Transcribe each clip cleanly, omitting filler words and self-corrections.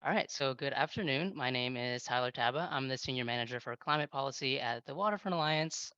All right, so good afternoon. My name is Tyler Taba. I'm the Senior Manager for Climate Policy at the Waterfront Alliance.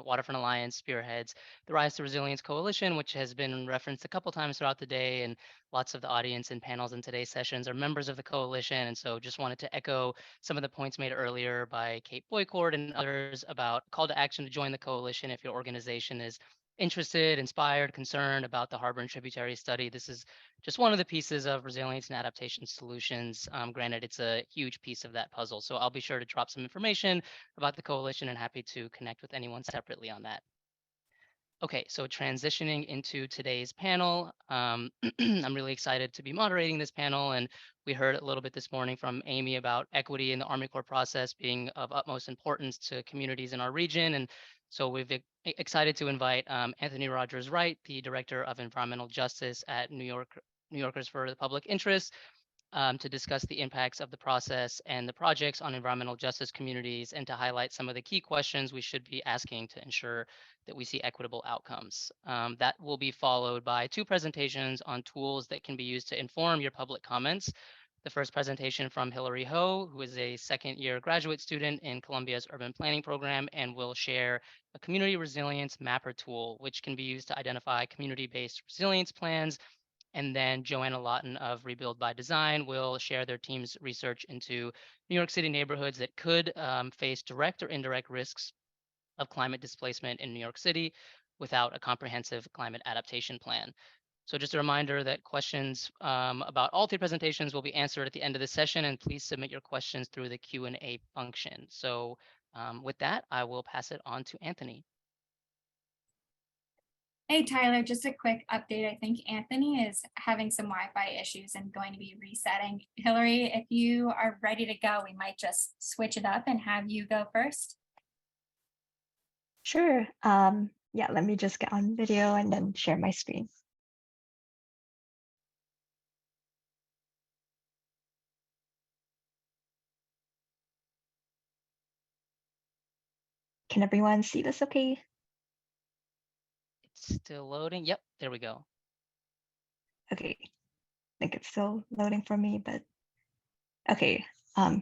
Waterfront Alliance spearheads the Rise to Resilience Coalition, which has been referenced a couple times throughout the day, and lots of the audience and panels in today's sessions are members of the coalition. And so just wanted to echo some of the points made earlier by Kate Boycourt and others about call to action to join the coalition if your organization is interested, inspired, concerned about the harbor and tributary study. This is just one of the pieces of resilience and adaptation solutions. Granted, it's a huge piece of that puzzle. So I'll be sure to drop some information about the coalition and happy to connect with anyone separately on that. Okay, so transitioning into today's panel, I'm really excited to be moderating this panel. And we heard a little bit this morning from Amy about equity in the Army Corps process being of utmost importance to communities in our region. And so we've excited to invite Anthony Rogers Wright, the Director of Environmental Justice at New Yorkers for the Public Interest, to discuss the impacts of the process and the projects on environmental justice communities and to highlight some of the key questions we should be asking to ensure that we see equitable outcomes. That will be followed by two presentations on tools that can be used to inform your public comments. The first presentation from Hillary Ho, who is a second-year graduate student in Columbia's urban planning program and will share a community resilience mapper tool, which can be used to identify community-based resilience plans. And then Joanna Lawton of Rebuild by Design will share their team's research into New York City neighborhoods that could face direct or indirect risks of climate displacement in New York City without a comprehensive climate adaptation plan. So just a reminder that questions about all three presentations will be answered at the end of the session, and please submit your questions through the Q&A function. So with that, I will pass it on to Anthony. Hey, Tyler, just a quick update. I think Anthony is having some Wi-Fi issues and going to be resetting. Hillary, if you are ready to go, we might just switch it up and have you go first. Sure. Yeah, let me just get on video and then share my screen. Can everyone see this okay? It's still loading. Yep, there we go. Okay, I think it's still loading for me, but okay. All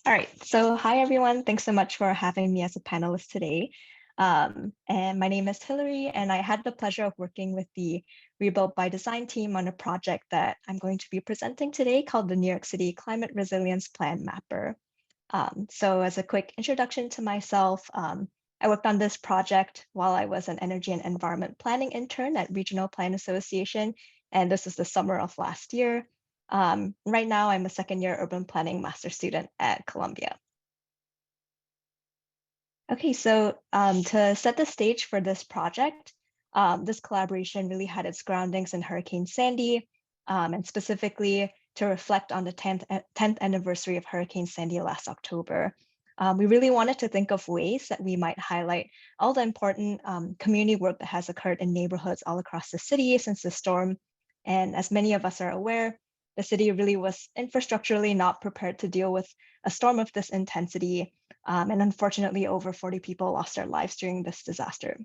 right, so hi everyone. Thanks so much for having me as a panelist today. And my name is Hillary, and I had the pleasure of working with the Rebuild by Design team on a project that I'm going to be presenting today called the New York City Climate Resilience Plan Mapper. So as a quick introduction to myself, I worked on this project while I was an energy and environment planning intern at Regional Plan Association, and this is the summer of last year. Right now, I'm a second-year urban planning master student at Columbia. Okay, so to set the stage for this project, this collaboration really had its groundings in Hurricane Sandy, and specifically to reflect on the 10th anniversary of Hurricane Sandy last October. We really wanted to think of ways that we might highlight all the important community work that has occurred in neighborhoods all across the city since the storm. And as many of us are aware, the city really was infrastructurally not prepared to deal with a storm of this intensity. And unfortunately, over 40 people lost their lives during this disaster.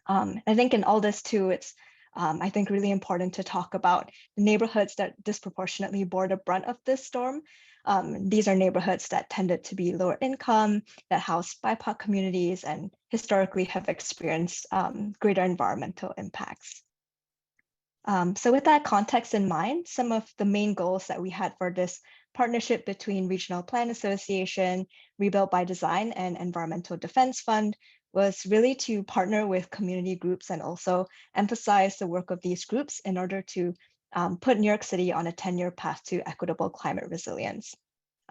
I think in all this too, it's I think really important to talk about the neighborhoods that disproportionately bore the brunt of this storm. These are neighborhoods that tended to be lower income, that house BIPOC communities, and historically have experienced greater environmental impacts. So with that context in mind, some of the main goals that we had for this partnership between Regional Plan Association, Rebuild by Design, and Environmental Defense Fund was really to partner with community groups and also emphasize the work of these groups in order to put New York City on a 10-year path to equitable climate resilience.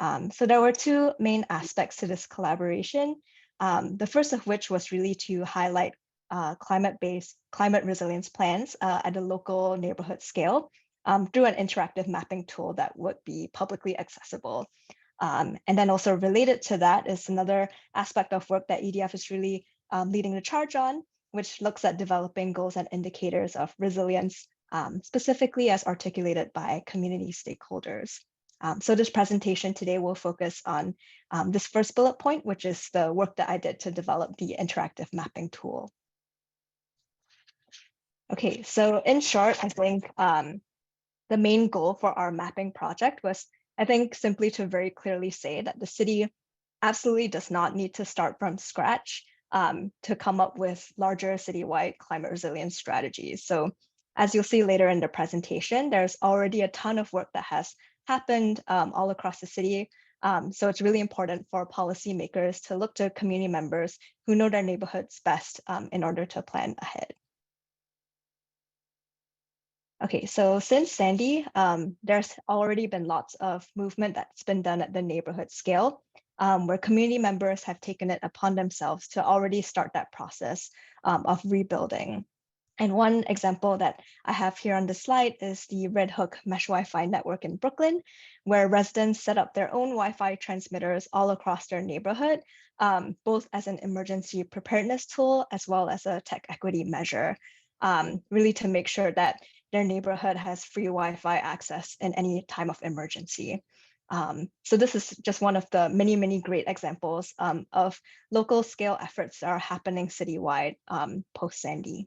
So there were two main aspects to this collaboration. The first of which was really to highlight climate-based climate resilience plans at a local neighborhood scale through an interactive mapping tool that would be publicly accessible. And then also related to that is another aspect of work that EDF is really leading the charge on, which looks at developing goals and indicators of resilience, specifically as articulated by community stakeholders. So this presentation today will focus on this first bullet point, which is the work that I did to develop the interactive mapping tool. Okay, so in short, I think the main goal for our mapping project was I think simply to very clearly say that the city absolutely does not need to start from scratch to come up with larger citywide climate resilience strategies. So as you'll see later in the presentation, there's already a ton of work that has happened all across the city. So it's really important for policymakers to look to community members who know their neighborhoods best in order to plan ahead. Okay, so since Sandy, there's already been lots of movement that's been done at the neighborhood scale, where community members have taken it upon themselves to already start that process of rebuilding. And one example that I have here on the slide is the Red Hook Mesh Wi-Fi network in Brooklyn, where residents set up their own Wi-Fi transmitters all across their neighborhood, both as an emergency preparedness tool as well as a tech equity measure, really to make sure that their neighborhood has free Wi-Fi access in any time of emergency. So this is just one of the many, many great examples of local scale efforts that are happening citywide post-Sandy.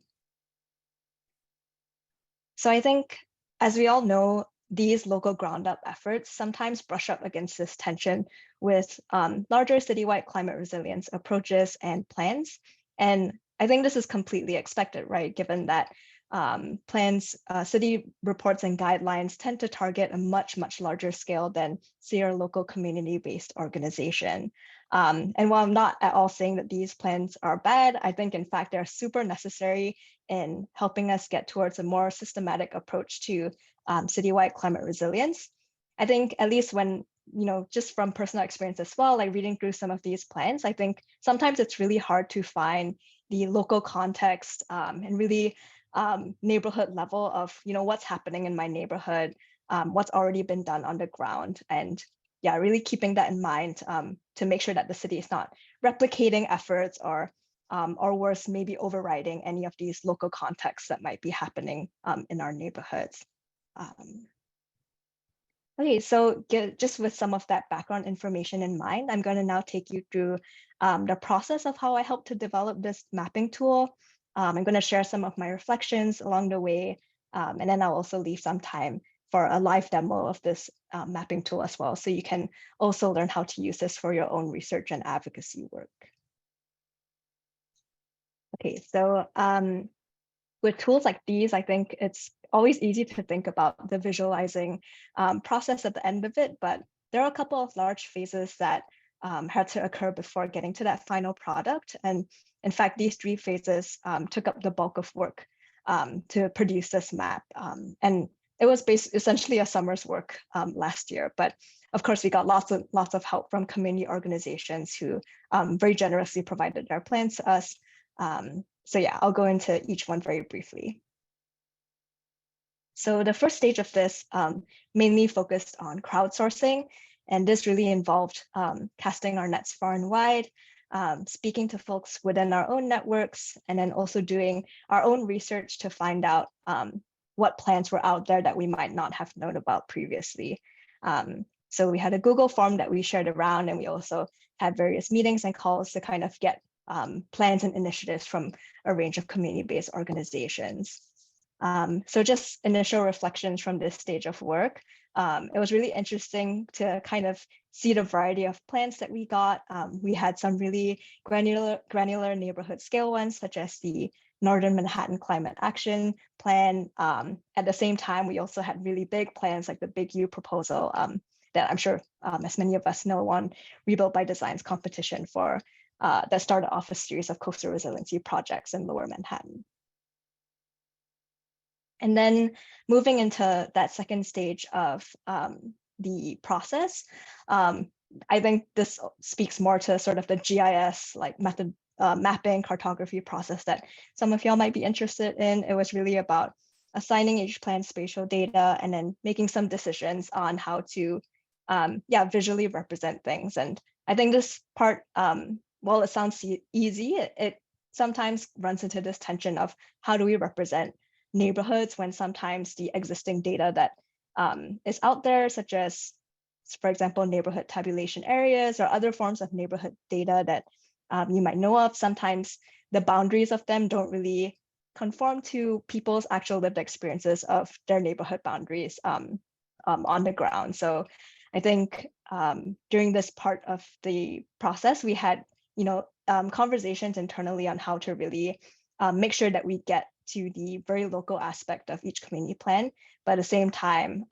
So I think, as we all know, these local ground up efforts sometimes brush up against this tension with larger citywide climate resilience approaches and plans. And I think this is completely expected, right? Given that plans, city reports and guidelines tend to target a much, much larger scale than, say, your local community-based organization. And while I'm not at all saying that these plans are bad, I think in fact they're super necessary in helping us get towards a more systematic approach to citywide climate resilience. I think at least when, just from personal experience as well, like reading through some of these plans, I think sometimes it's really hard to find the local context and really neighborhood level of, what's happening in my neighborhood, what's already been done on the ground. And yeah, really keeping that in mind to make sure that the city is not replicating efforts or worse, maybe overriding any of these local contexts that might be happening in our neighborhoods. Okay, so just with some of that background information in mind, I'm going to now take you through the process of how I helped to develop this mapping tool. I'm going to share some of my reflections along the way, and then I'll also leave some time for a live demo of this mapping tool as well, so you can also learn how to use this for your own research and advocacy work. Okay, so with tools like these, I think it's always easy to think about the visualizing process at the end of it, but there are a couple of large phases that had to occur before getting to that final product. And in fact, these 3 phases took up the bulk of work to produce this map. And it was essentially a summer's work last year, but of course, we got lots of help from community organizations who very generously provided their plans to us. So yeah, I'll go into each one very briefly. So the first stage of this mainly focused on crowdsourcing, and this really involved casting our nets far and wide, speaking to folks within our own networks, and then also doing our own research to find out what plans were out there that we might not have known about previously. So we had a Google form that we shared around, and we also had various meetings and calls to kind of get plans and initiatives from a range of community-based organizations. So just initial reflections from this stage of work. It was really interesting to kind of see the variety of plans that we got. We had some really granular neighborhood scale ones, such as the Northern Manhattan Climate Action Plan. At the same time, we also had really big plans like the Big U proposal that I'm sure, as many of us know, won Rebuilt by Design's competition for that started off a series of coastal resiliency projects in Lower Manhattan. And then moving into that second stage of the process, I think this speaks more to sort of the GIS like method mapping cartography process that some of y'all might be interested in. It was really about assigning each plan spatial data and then making some decisions on how to visually represent things. And I think this part, while it sounds easy, it sometimes runs into this tension of how do we represent neighborhoods when sometimes the existing data that is out there, such as, for example, neighborhood tabulation areas or other forms of neighborhood data that you might know of, sometimes the boundaries of them don't really conform to people's actual lived experiences of their neighborhood boundaries on the ground. So I think during this part of the process, we had, conversations internally on how to really make sure that we get to the very local aspect of each community plan, but at the same time,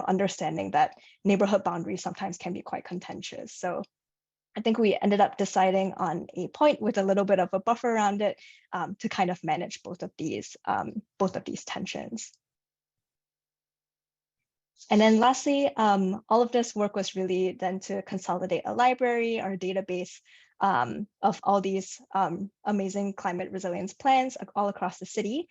understanding that neighborhood boundaries sometimes can be quite contentious. So I think we ended up deciding on a point with a little bit of a buffer around it to kind of manage both of these tensions. And then lastly, all of this work was really then to consolidate a library or database of all these amazing climate resilience plans all across the city.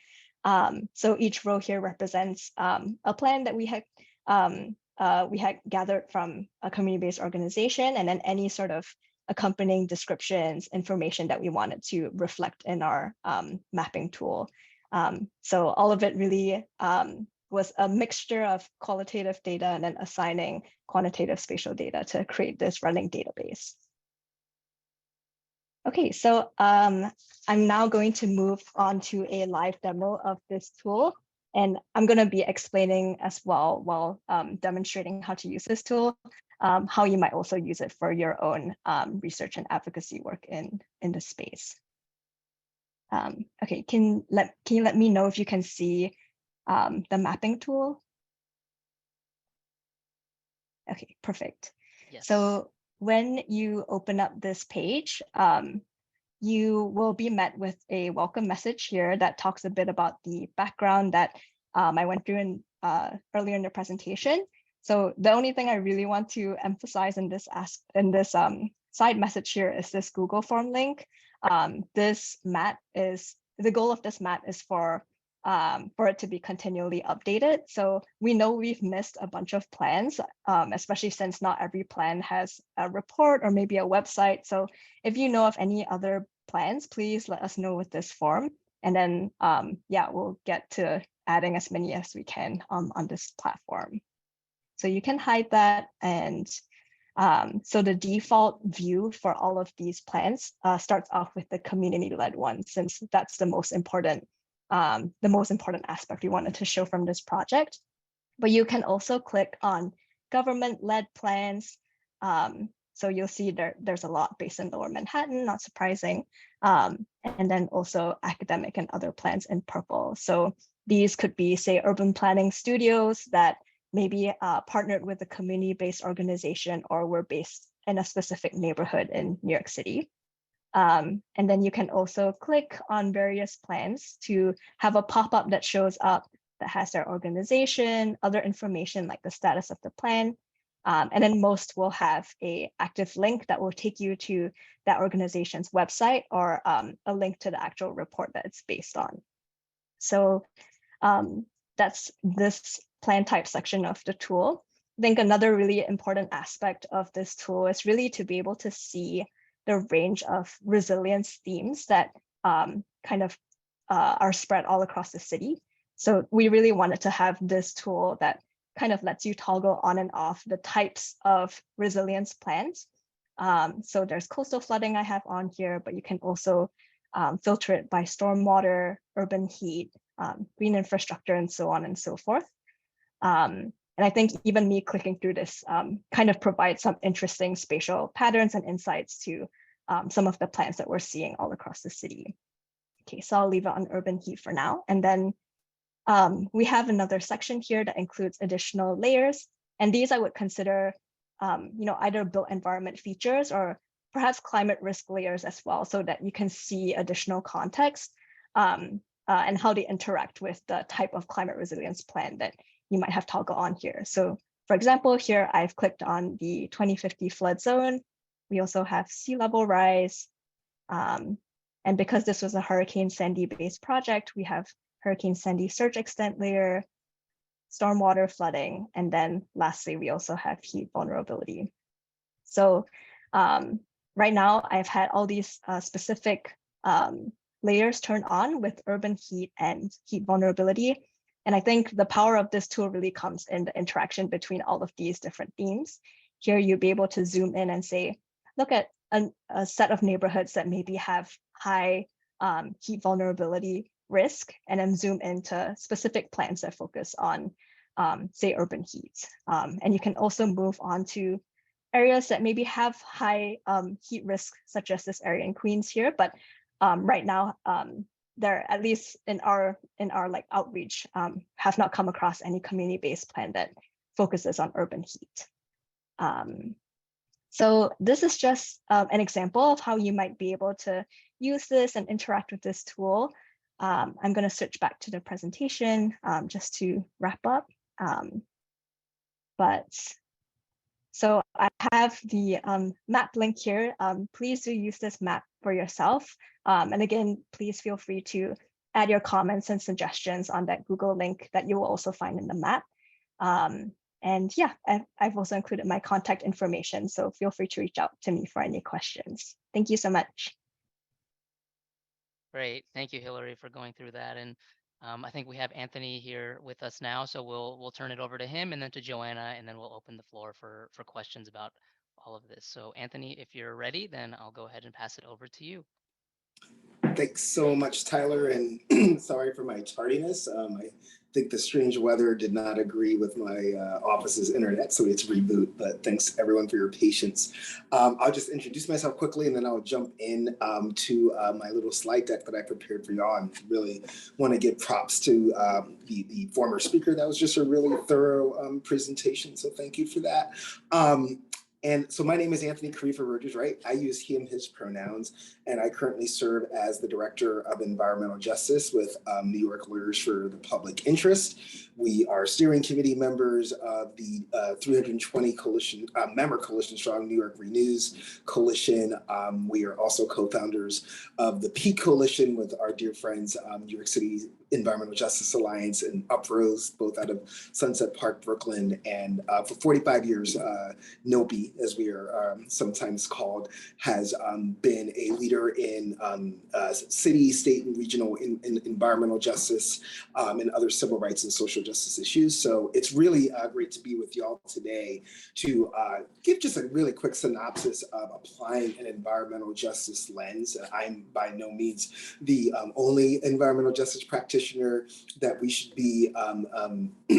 So each row here represents a plan that we had gathered from a community-based organization, and then any sort of accompanying descriptions, information that we wanted to reflect in our mapping tool. So all of it really was a mixture of qualitative data and then assigning quantitative spatial data to create this running database. Okay, so I'm now going to move on to a live demo of this tool. And I'm going to be explaining as well while demonstrating how to use this tool, how you might also use it for your own research and advocacy work in the space. Okay, can you let me know if you can see the mapping tool? Okay, perfect. Yes. So when you open up this page, you will be met with a welcome message here that talks a bit about the background that I went through earlier in the presentation. So the only thing I really want to emphasize in this side message here is this Google form link. This mat is the goal of this mat is for it to be continually updated. So we know we've missed a bunch of plans, especially since not every plan has a report or maybe a website. So if you know of any other plans, please let us know with this form. And then, yeah, we'll get to adding as many as we can on this platform. So you can hide that. And so the default view for all of these plans starts off with the community-led one, since that's the most important aspect we wanted to show from this project. But you can also click on government-led plans. So you'll see there's a lot based in Lower Manhattan, not surprising. And then also academic and other plans in purple. So these could be, say, urban planning studios that maybe partnered with a community-based organization or were based in a specific neighborhood in New York City. And then you can also click on various plans to have a pop-up that shows up that has their organization, other information like the status of the plan. And then most will have an active link that will take you to that organization's website or a link to the actual report that it's based on. So that's this plan type section of the tool. I think another really important aspect of this tool is really to be able to see the range of resilience themes that kind of are spread all across the city. So we really wanted to have this tool that kind of lets you toggle on and off the types of resilience plans. So there's coastal flooding I have on here, but you can also filter it by stormwater, urban heat, green infrastructure, and so on and so forth. And I think even me clicking through this kind of provides some interesting spatial patterns and insights to some of the plans that we're seeing all across the city. Okay, so I'll leave it on urban heat for now. And then we have another section here that includes additional layers. And these I would consider either built environment features or perhaps climate risk layers as well, so that you can see additional context and how they interact with the type of climate resilience plan that you might have toggle on here. So for example, here I've clicked on the 2050 flood zone. We also have sea level rise. And because this was a Hurricane Sandy based project, we have Hurricane Sandy surge extent layer, stormwater flooding, and then lastly, we also have heat vulnerability. So right now I've had all these specific layers turned on with urban heat and heat vulnerability. And I think the power of this tool really comes in the interaction between all of these different themes. Here you'll be able to zoom in and say, look at a set of neighborhoods that maybe have high heat vulnerability risk, and then zoom into specific plans that focus on say urban heat. And you can also move on to areas that maybe have high heat risk, such as this area in Queens here. But right now, there, at least in our like outreach, have not come across any community-based plan that focuses on urban heat. So this is just an example of how you might be able to use this and interact with this tool. I'm going to switch back to the presentation just to wrap up. So I have the map link here. Please do use this map for yourself. And again, please feel free to add your comments and suggestions on that Google link that you will also find in the map. And yeah, I've also included my contact information, so feel free to reach out to me for any questions. Thank you so much. Great. Thank you, Hillary, for going through that. And I think we have Anthony here with us now, so we'll turn it over to him and then to Joanna, and then we'll open the floor for questions about all of this. So Anthony, if you're ready, then I'll go ahead and pass it over to you. Thanks so much, Tyler, and sorry for my tardiness. I think the strange weather did not agree with my office's internet, so it's reboot, but thanks everyone for your patience. I'll just introduce myself quickly and then I'll jump in to my little slide deck that I prepared for y'all, and really want to give props to the former speaker. That was just a really thorough presentation, so thank you for that. And so my name is Anthony Karifa-Rogers, right? I use he and his pronouns, and I currently serve as the Director of Environmental Justice with New York Lawyers for the Public Interest. We are steering committee members of the 320 coalition, member Coalition Strong New York Renews Coalition. We are also co-founders of the Peak Coalition with our dear friends, New York City Environmental Justice Alliance and Uprose, both out of Sunset Park, Brooklyn. And for 45 years, NOPI, as we are sometimes called, has been a leader in city, state, and regional in environmental justice and other civil rights and social justice issues. So it's really great to be with y'all today to give just a really quick synopsis of applying an environmental justice lens. I'm by no means the only environmental justice practitioner that we should be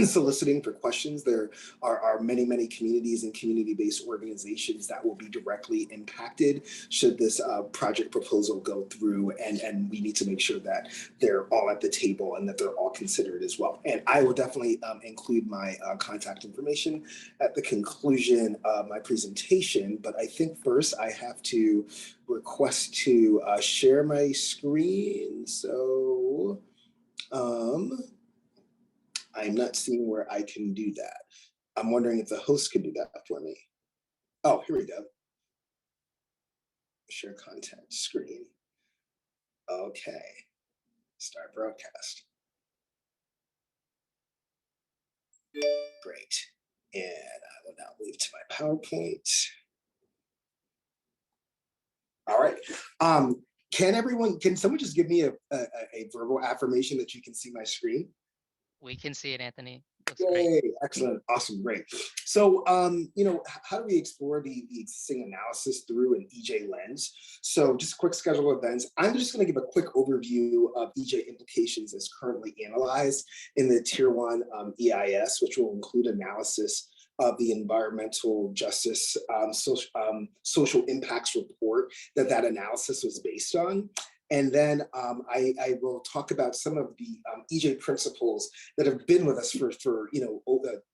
soliciting for questions. There are many, many communities and community-based organizations that will be directly impacted should this project proposal go through, and we need to make sure that they're all at the table and that they're all considered as well. And I will definitely include my contact information at the conclusion of my presentation, but I think first I have to request to share my screen. So I'm not seeing where I can do that. I'm wondering if the host could do that for me. Oh, here we go. Share content screen. Okay, start broadcast. Great, and I will now move to my PowerPoint. All right, can someone just give me a verbal affirmation that you can see my screen? We can see it, Anthony. Looks Yay, great. excellent, awesome, great. So, you know, how do we explore the existing analysis through an EJ lens? So just a quick schedule of events. I'm just gonna give a quick overview of EJ implications as currently analyzed in the Tier 1 EIS, which will include analysis of the environmental justice social impacts report that analysis was based on. And then I will talk about some of the EJ principles that have been with us for you know,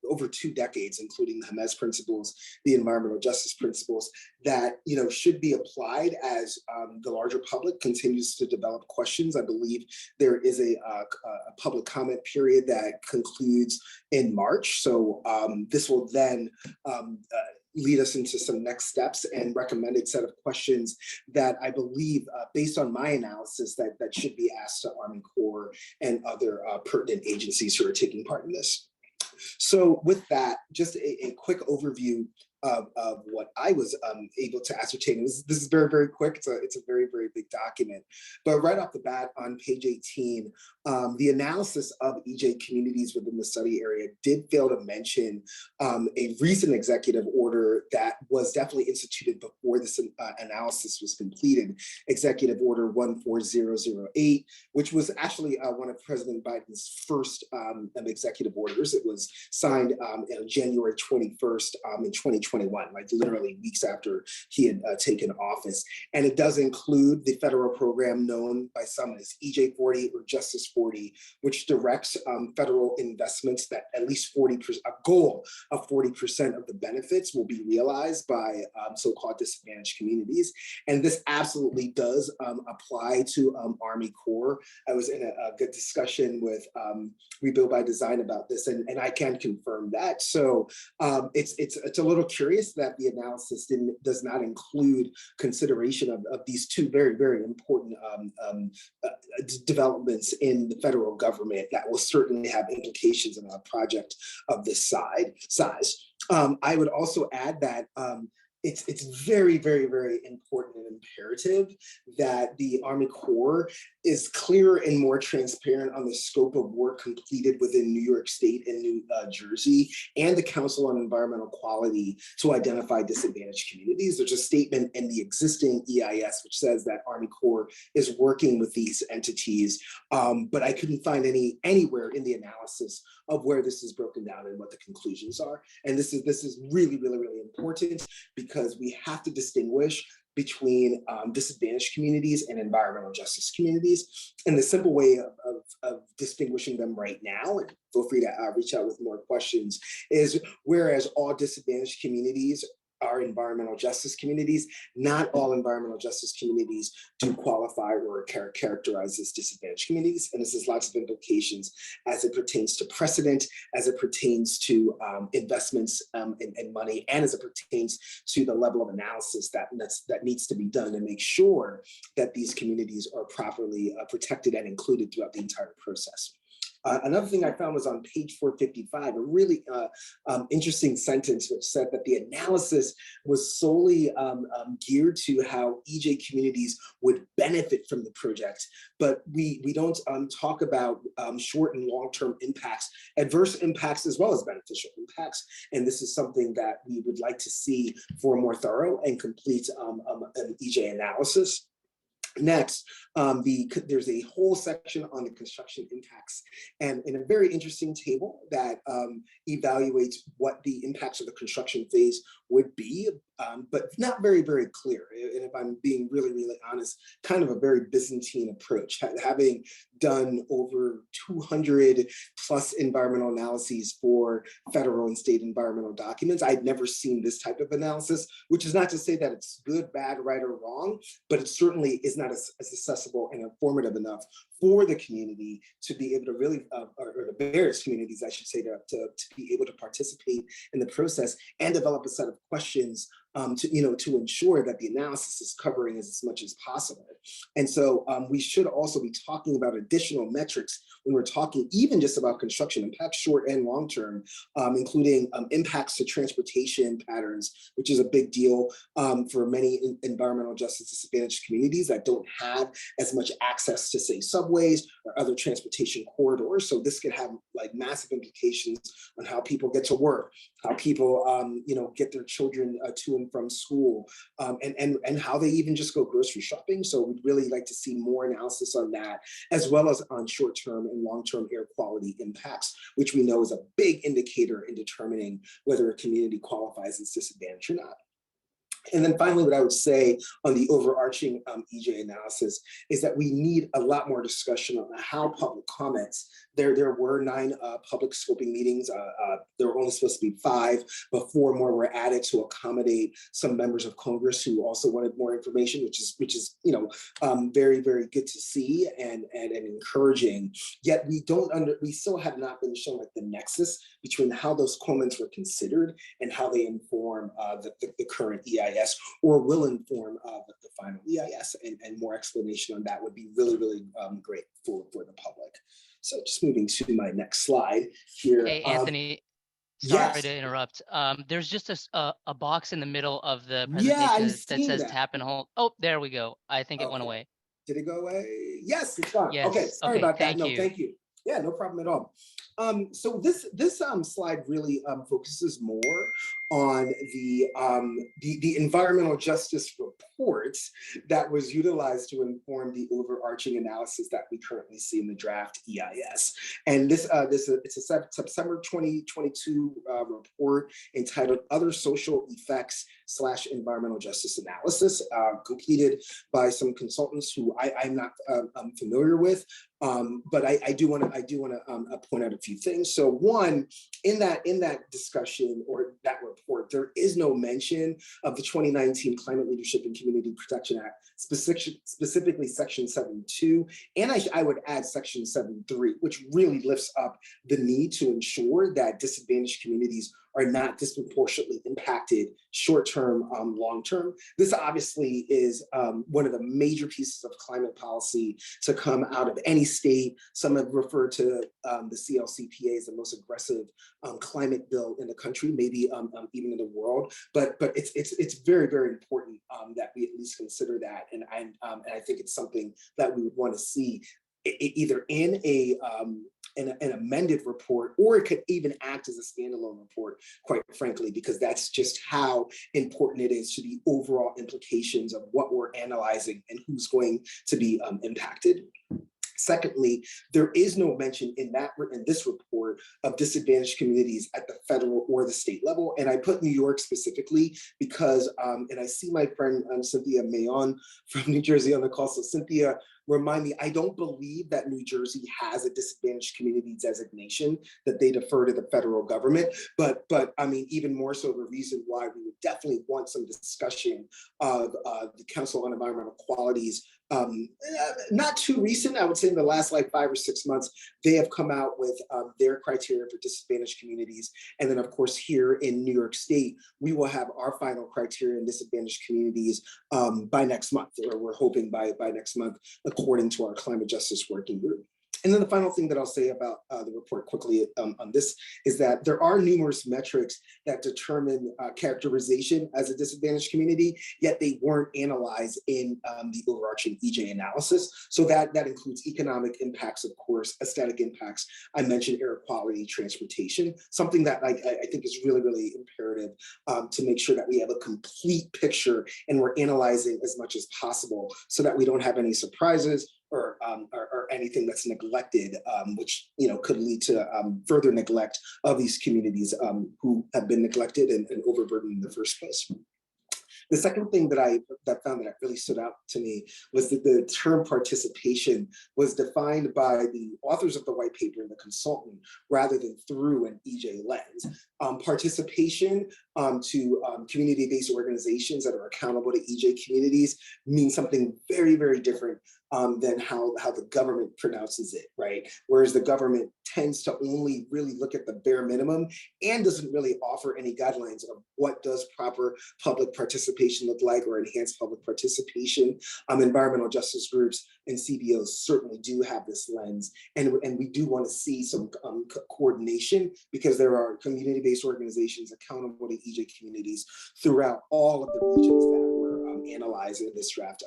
over 2 decades, including the Hermes principles, the environmental justice principles that, you know, should be applied as the larger public continues to develop questions. I believe there is a public comment period that concludes in March. So this will then lead us into some next steps and recommended set of questions that I believe, based on my analysis, that should be asked to Army Corps and other pertinent agencies who are taking part in this. So with that, just a quick overview of what I was able to ascertain. This is very, very quick. It's a very, very big document. But right off the bat on page 18, the analysis of EJ communities within the study area did fail to mention a recent executive order that was definitely instituted before this analysis was completed, Executive Order 14008, which was actually one of President Biden's first executive orders. It was signed on January 21st in 2021, like literally weeks after he had taken office. And it does include the federal program known by some as EJ 40 or Justice 40, which directs federal investments that at least 40%, a goal of 40% of the benefits will be realized by so-called disadvantaged communities. And this absolutely does apply to Army Corps. I was in a good discussion with Rebuild by Design about this, and I can confirm that. So it's a little curious that the analysis does not include consideration of these two very, very important developments in the federal government that will certainly have implications on a project of this size. I would also add that it's very, very, very important and imperative that the Army Corps is clearer and more transparent on the scope of work completed within New York State and New Jersey and the Council on Environmental Quality to identify disadvantaged communities. There's a statement in the existing EIS which says that Army Corps is working with these entities, but I couldn't find anywhere in the analysis of where this is broken down and what the conclusions are. And this is really, really, really important because we have to distinguish between disadvantaged communities and environmental justice communities. And the simple way of distinguishing them right now, and feel free to reach out with more questions, is whereas all disadvantaged communities are environmental justice communities, not all environmental justice communities do qualify or characterize as disadvantaged communities. And this has lots of implications as it pertains to precedent, as it pertains to investments and money, and as it pertains to the level of analysis that needs to be done to make sure that these communities are properly protected and included throughout the entire process. Another thing I found was on page 455, a really interesting sentence which said that the analysis was solely geared to how EJ communities would benefit from the project, but we don't talk about short and long-term impacts, adverse impacts as well as beneficial impacts. And this is something that we would like to see for a more thorough and complete an EJ analysis. Next, there's a whole section on the construction impacts, and in a very interesting table that evaluates what the impacts of the construction phase would be, but not very, very clear. And if I'm being really, really honest, kind of a very Byzantine approach. Having done over 200 plus environmental analyses for federal and state environmental documents, I'd never seen this type of analysis, which is not to say that it's good, bad, right, or wrong, but it certainly is not as accessible and informative enough for the community to be able to really, or the various communities, I should say, to be able to participate in the process and develop a set of questions to ensure that the analysis is covering as much as possible. And so we should also be talking about additional metrics when we're talking even just about construction impacts, short and long term, including impacts to transportation patterns, which is a big deal for many environmental justice disadvantaged communities that don't have as much access to, say, subways or other transportation corridors. So this could have like massive implications on how people get to work, how people get their children to and from school, and how they even just go grocery shopping. So we'd really like to see more analysis on that, as well as on short-term and long-term air quality impacts, which we know is a big indicator in determining whether a community qualifies as disadvantaged or not. And then finally, what I would say on the overarching EJ analysis is that we need a lot more discussion on how public comments. There were 9 public scoping meetings. There were only supposed to be 5, but 4 more were added to accommodate some members of Congress who also wanted more information, which is very, very good to see and encouraging. Yet we still have not been shown like the nexus between how those comments were considered and how they inform the current EIS, or will inform the final EIS, and more explanation on that would be really, really great for the public. So just moving to my next slide here. Hey, Anthony, Sorry Yes. to interrupt. There's just a box in the middle of the Yeah, presentation I'm that seeing says that. tap and hold. Oh, there we go. I think it went Okay. away. Did it go away? Yes, it's gone. Okay, Yes. sorry Okay. about that. Thank No, you. thank you. Yeah, no problem at all. So this slide really focuses more on the environmental justice reports that was utilized to inform the overarching analysis that we currently see in the draft EIS. And it's a September 2022 report entitled "Other Social Effects / Environmental Justice Analysis," completed by some consultants who I'm not familiar with. But I do want to point out a few things. So one, in that discussion or that report, there is no mention of the 2019 Climate Leadership and Community Protection Act, specifically Section 7.2, and I would add Section 7.3, which really lifts up the need to ensure that disadvantaged communities are not disproportionately impacted short-term, long-term. This obviously is one of the major pieces of climate policy to come out of any state. Some have referred to the CLCPA as the most aggressive climate bill in the country, maybe even in the world. But it's very, very important that we at least consider that, and I think it's something that we would want to see either in an amended report, or it could even act as a standalone report, quite frankly, because that's just how important it is to the overall implications of what we're analyzing and who's going to be impacted. Secondly, there is no mention in this report of disadvantaged communities at the federal or the state level. And I put New York specifically because, and I see my friend Cynthia Mayon from New Jersey on the call. So Cynthia, remind me, I don't believe that New Jersey has a disadvantaged community designation, that they defer to the federal government. But I mean, even more so, the reason why we would definitely want some discussion of the Council on Environmental Quality's not too recent, I would say in the last like 5 or 6 months, they have come out with their criteria for disadvantaged communities. And then of course, here in New York State, we will have our final criteria in disadvantaged communities by next month, or we're hoping by next month, according to our climate justice working group. And then the final thing that I'll say about the report quickly on this is that there are numerous metrics that determine characterization as a disadvantaged community, yet they weren't analyzed in the overarching EJ analysis. So that includes economic impacts, of course, aesthetic impacts. I mentioned air quality, transportation, something that I think is really, really imperative to make sure that we have a complete picture and we're analyzing as much as possible so that we don't have any surprises or anything that's neglected, which could lead to further neglect of these communities who have been neglected and overburdened in the first place. The second thing that I found that really stood out to me was that the term participation was defined by the authors of the white paper and the consultant rather than through an EJ lens. Participation to community-based organizations that are accountable to EJ communities means something very, very different than how the government pronounces it, right? Whereas the government tends to only really look at the bare minimum and doesn't really offer any guidelines of what does proper public participation look like, or enhanced public participation. Environmental justice groups and CBOs certainly do have this lens, and we do want to see some coordination, because there are community-based organizations accountable to EJ communities throughout all of the regions that were analyzed in this draft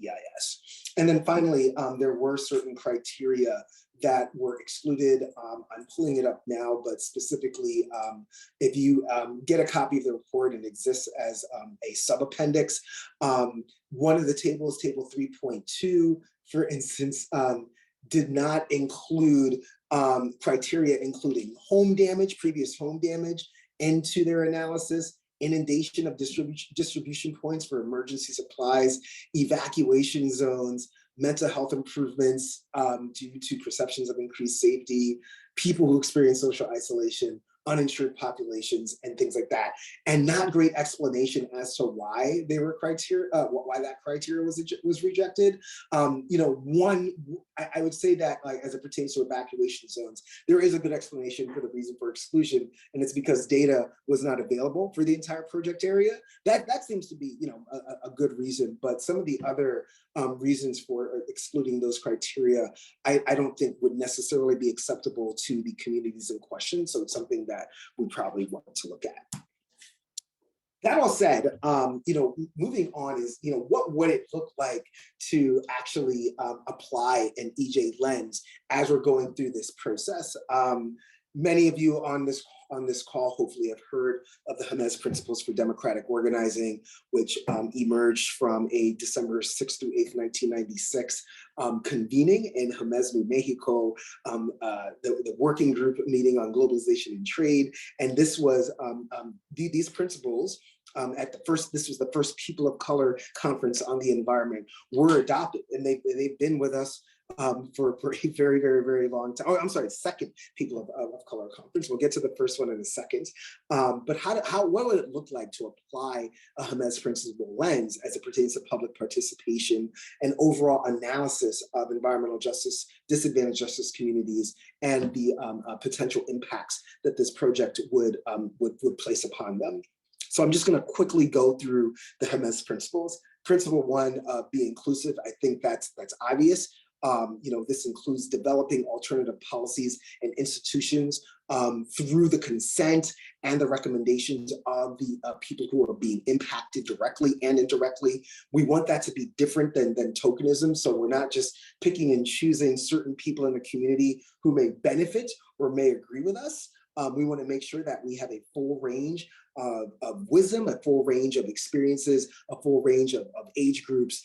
EIS. And then finally, there were certain criteria that were excluded. I'm pulling it up now, but specifically, if you get a copy of the report, it exists as a sub-appendix. One of the tables, table 3.2, for instance, did not include criteria including home damage, previous home damage, into their analysis, inundation of distribution points for emergency supplies, evacuation zones, mental health improvements due to perceptions of increased safety, people who experience social isolation, uninsured populations, and things like that. And not great explanation as to why they were why that criteria was rejected. I would say that, like, as it pertains to evacuation zones, there is a good explanation for the reason for exclusion, and it's because data was not available for the entire project area. That seems to be, a good reason. But some of the other reasons for excluding those criteria, I don't think would necessarily be acceptable to the communities in question. So it's something that that we probably want to look at. That all said, moving on is, what would it look like to actually apply an EJ lens as we're going through this process? Many of you on this call hopefully have heard of the Jemez Principles for Democratic Organizing, which emerged from a December 6th through 8th, 1996 convening in Jemez, New Mexico, the working group meeting on globalization and trade. And this was these principles this was the first People of Color conference on the environment, were adopted, and they've been with us for a very, very, very long time. Oh, I'm sorry, second People of Color conference. We'll get to the first one in a second. But what would it look like to apply a Jemez Principle lens as it pertains to public participation and overall analysis of environmental justice, disadvantaged justice communities, and the potential impacts that this project would place upon them? So I'm just going to quickly go through the Jemez principles. Principle one, be inclusive. I think that's obvious. This includes developing alternative policies and institutions through the consent and the recommendations of the people who are being impacted directly and indirectly. We want that to be different than tokenism. So we're not just picking and choosing certain people in the community who may benefit or may agree with us. We want to make sure that we have a full range of wisdom, a full range of experiences, a full range of age groups,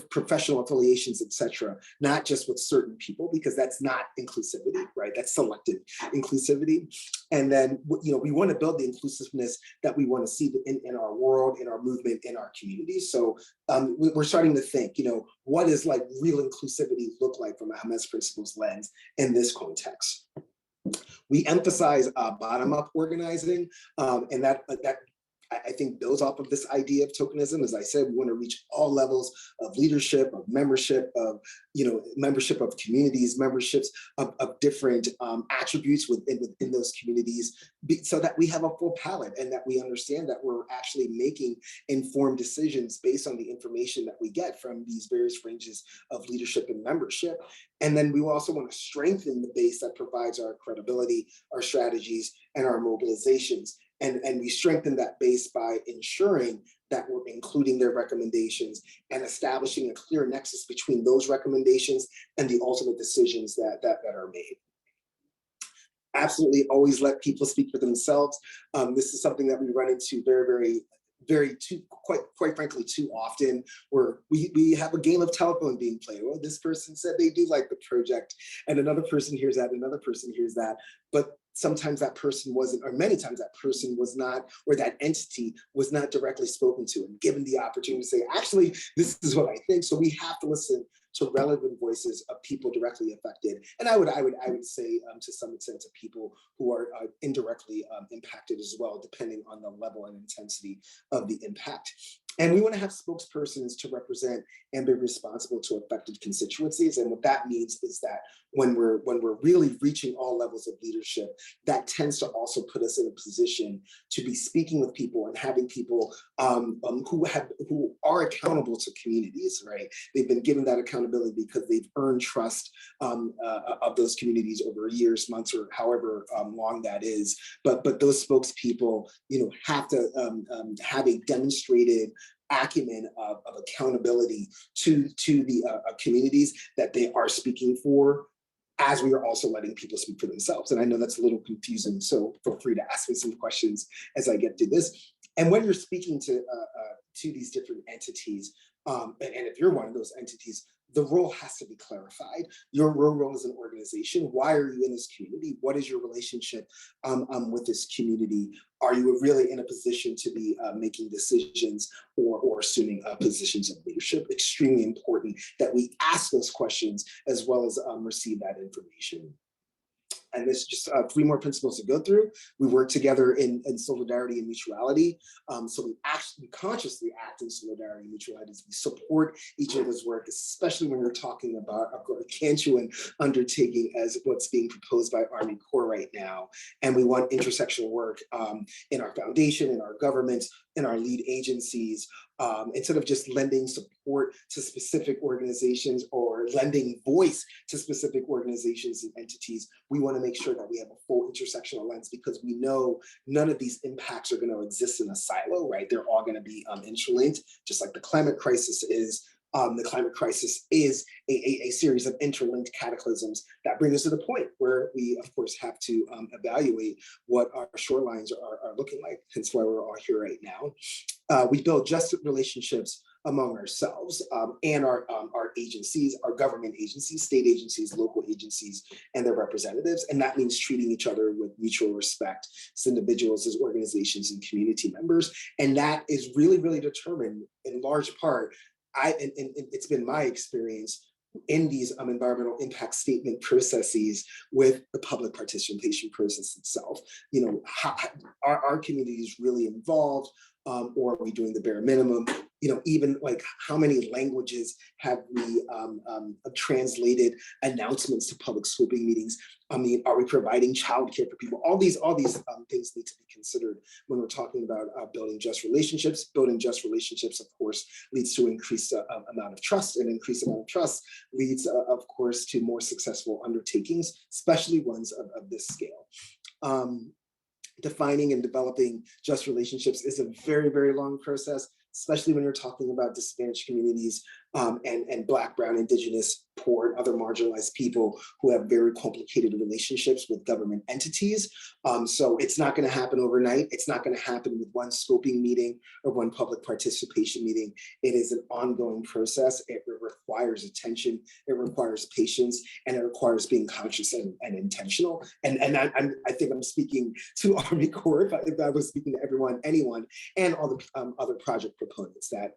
professional affiliations, etc. Not just with certain people, because that's not inclusivity, right? That's selective inclusivity. And then, we want to build the inclusiveness that we want to see in our world, in our movement, in our communities. So we're starting to think, what does like real inclusivity look like from a Jemez Principles lens in this context? We emphasize bottom-up organizing, and that I think builds off of this idea of tokenism. As I said, we want to reach all levels of leadership, of membership, of membership of communities, memberships of different attributes within those communities, so that we have a full palette and that we understand that we're actually making informed decisions based on the information that we get from these various ranges of leadership and membership. And then we also want to strengthen the base that provides our credibility, our strategies, and our mobilizations. And we strengthen that base by ensuring that we're including their recommendations and establishing a clear nexus between those recommendations and the ultimate decisions that are made. Absolutely always let people speak for themselves. This is something that we run into quite frankly, too often, where we have a game of telephone being played. Well, this person said they do like the project, and another person hears that, another person hears that. But sometimes that person wasn't, or many times that person was not, or that entity was not directly spoken to and given the opportunity to say, actually, this is what I think. So we have to listen to relevant voices of people directly affected. And I would say to some extent to people who are indirectly impacted as well, depending on the level and intensity of the impact. And we want to have spokespersons to represent and be responsible to affected constituencies. And what that means is that when we're really reaching all levels of leadership, that tends to also put us in a position to be speaking with people and having people who are accountable to communities, right? They've been given that accountability because they've earned trust of those communities over years, months, or however long that is. But those spokespeople, have to have a demonstrated acumen of accountability to the communities that they are speaking for, as we are also letting people speak for themselves. And I know that's a little confusing, so feel free to ask me some questions as I get to this. And when you're speaking to these different entities, and if you're one of those entities, the role has to be clarified. Your role as an organization, why are you in this community? What is your relationship with this community? Are you really in a position to be making decisions or assuming positions of leadership? Extremely important that we ask those questions as well as receive that information. And there's just 3 more principles to go through. We work together in solidarity and mutuality. So we consciously act in solidarity and mutuality. We support each other's work, especially when we're talking about a gargantuan undertaking as what's being proposed by Army Corps right now. And we want intersectional work in our foundation, in our government, in our lead agencies, instead of just lending support to specific organizations or lending voice to specific organizations and entities, we want to make sure that we have a full intersectional lens, because we know none of these impacts are going to exist in a silo, right? They're all going to be interlinked, just like the climate crisis is. The climate crisis is a series of interlinked cataclysms that bring us to the point where we, of course, have to evaluate what our shorelines are looking like. Hence why we're all here right now. We build just relationships among ourselves and our agencies, our government agencies, state agencies, local agencies, and their representatives. And that means treating each other with mutual respect as individuals, as organizations, and community members. And that is really, really determined in large part. And it's been my experience in these environmental impact statement processes with the public participation process itself. You know, are our communities really involved, or are we doing the bare minimum? You know, even like how many languages have we translated announcements to public scoping meetings? I mean, are we providing childcare for people? All these things need to be considered when we're talking about building just relationships. Building just relationships, of course, leads to increased amount of trust, and increased amount of trust leads, of course, to more successful undertakings, especially ones of this scale. Defining and developing just relationships is a very, very long process, especially when you're talking about disadvantaged communities and Black, Brown, Indigenous, poor, and other marginalized people who have very complicated relationships with government entities. So it's not going to happen overnight. It's not going to happen with one scoping meeting or one public participation meeting. It is an ongoing process. It requires attention. It requires patience, and it requires being conscious and intentional. And I think I'm speaking to Army Corps if I was speaking to anyone, and all the other project proponents, that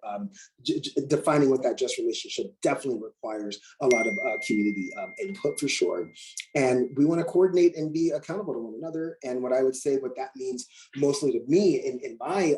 defining what that just relationship definitely requires a lot of community input, for sure. And we want to coordinate and be accountable to one another. And what I would say, what that means mostly to me in my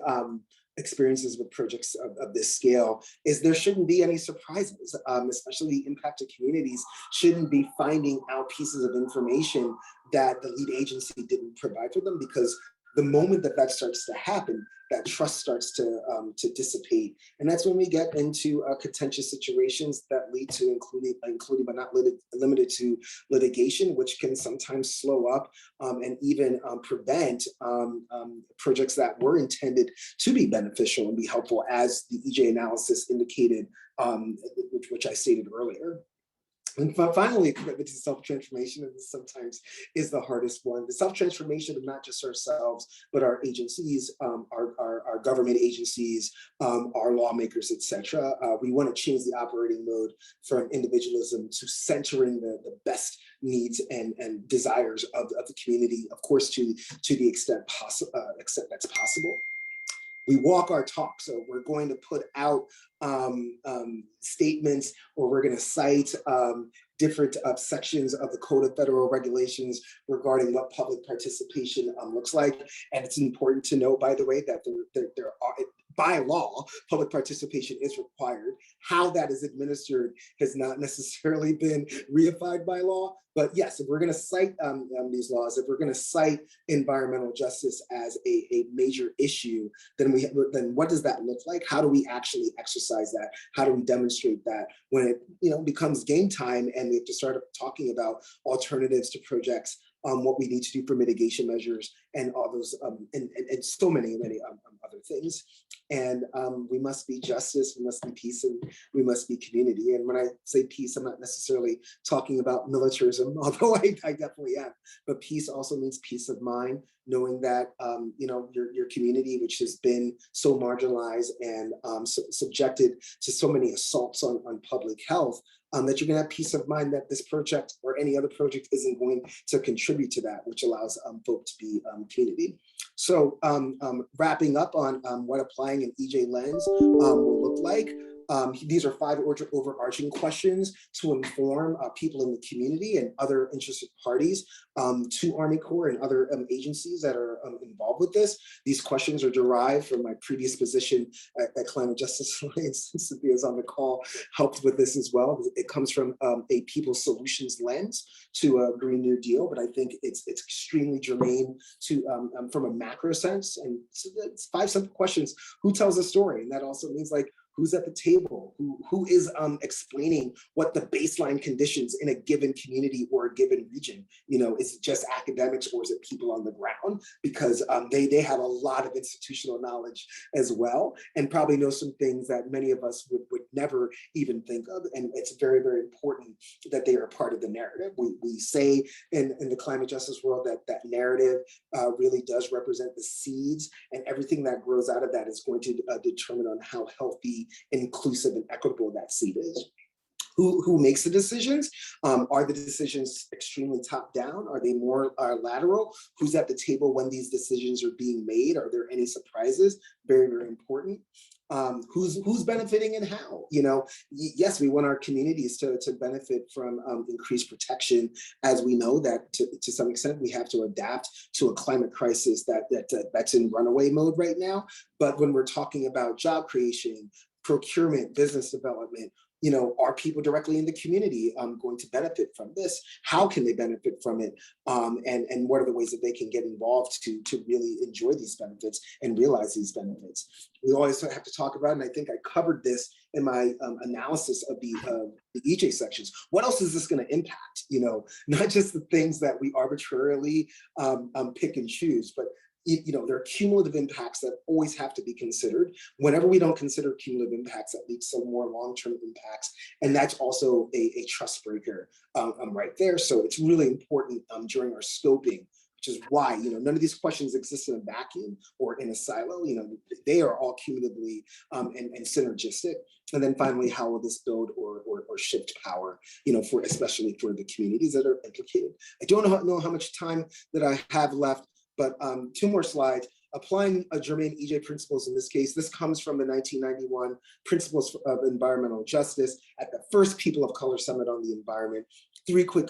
experiences with projects of this scale, is there shouldn't be any surprises, especially impacted communities shouldn't be finding out pieces of information that the lead agency didn't provide for them, because the moment that starts to happen, that trust starts to dissipate. And that's when we get into contentious situations that lead to including but not limited to litigation, which can sometimes slow up and even prevent projects that were intended to be beneficial and be helpful, as the EJ analysis indicated, which I stated earlier. And finally, commitment to self-transformation, and this sometimes is the hardest one. The self-transformation of not just ourselves, but our agencies, our government agencies, our lawmakers, etc. We want to change the operating mode from individualism to centering the best needs and desires of the community, of course, to the extent that's possible. We walk our talk, so we're going to put out statements, or we're going to cite different sections of the Code of Federal Regulations regarding what public participation looks like. And it's important to note, by the way, that there are, by law, public participation is required. How that is administered has not necessarily been reified by law. But yes, if we're going to cite these laws, if we're going to cite environmental justice as a major issue, then what does that look like? How do we actually exercise that? How do we demonstrate that when it becomes game time and we have to start talking about alternatives to projects, what we need to do for mitigation measures, and all those and so many other things. And we must be justice, we must be peace, and we must be community. And when I say peace, I'm not necessarily talking about militarism, although I definitely am. But peace also means peace of mind, knowing that your community, which has been so marginalized and subjected to so many assaults on public health, that you're going to have peace of mind that this project or any other project isn't going to contribute to that, which allows folk to be community. So wrapping up on what applying an EJ lens will look like. These are 5 overarching questions to inform people in the community and other interested parties to Army Corps and other agencies that are involved with this. These questions are derived from my previous position at Climate Justice Alliance. Cynthia's on the call, helped with this as well. It comes from a people solutions lens to a Green New Deal, but I think it's extremely germane to from a macro sense. And so it's 5 simple questions. Who tells the story? And that also means like, who's at the table? Who is explaining what the baseline conditions in a given community or a given region? You know, is it just academics or is it people on the ground? Because they have a lot of institutional knowledge as well, and probably know some things that many of us would never even think of. And it's very, very important that they are part of the narrative. We say in the climate justice world that narrative really does represent the seeds, and everything that grows out of that is going to determine on how healthy, inclusive, and equitable that seed is. Who makes the decisions? Are the decisions extremely top down? Are they more lateral? Who's at the table when these decisions are being made? Are there any surprises? Very, very important. Who's benefiting and how? You know, yes, we want our communities to benefit from increased protection, as we know that to some extent we have to adapt to a climate crisis that's in runaway mode right now. But when we're talking about job creation, procurement, business development, you know, are people directly in the community going to benefit from this? How can they benefit from it? And what are the ways that they can get involved to really enjoy these benefits and realize these benefits? We always have to talk about, and I think I covered this in my analysis of the EJ sections. What else is this going to impact? You know, not just the things that we arbitrarily pick and choose, but you know, there are cumulative impacts that always have to be considered. Whenever we don't consider cumulative impacts, that leads to more long-term impacts. And that's also a trust breaker right there. So it's really important during our scoping, which is why, you know, none of these questions exist in a vacuum or in a silo. You know, they are all cumulatively and synergistic. And then finally, how will this build or shift power, you know, especially for the communities that are implicated? I don't know how much time that I have left, but 2 more slides. Applying germane EJ principles in this case, this comes from the 1991 Principles of Environmental Justice at the first People of Color Summit on the Environment. 3 quick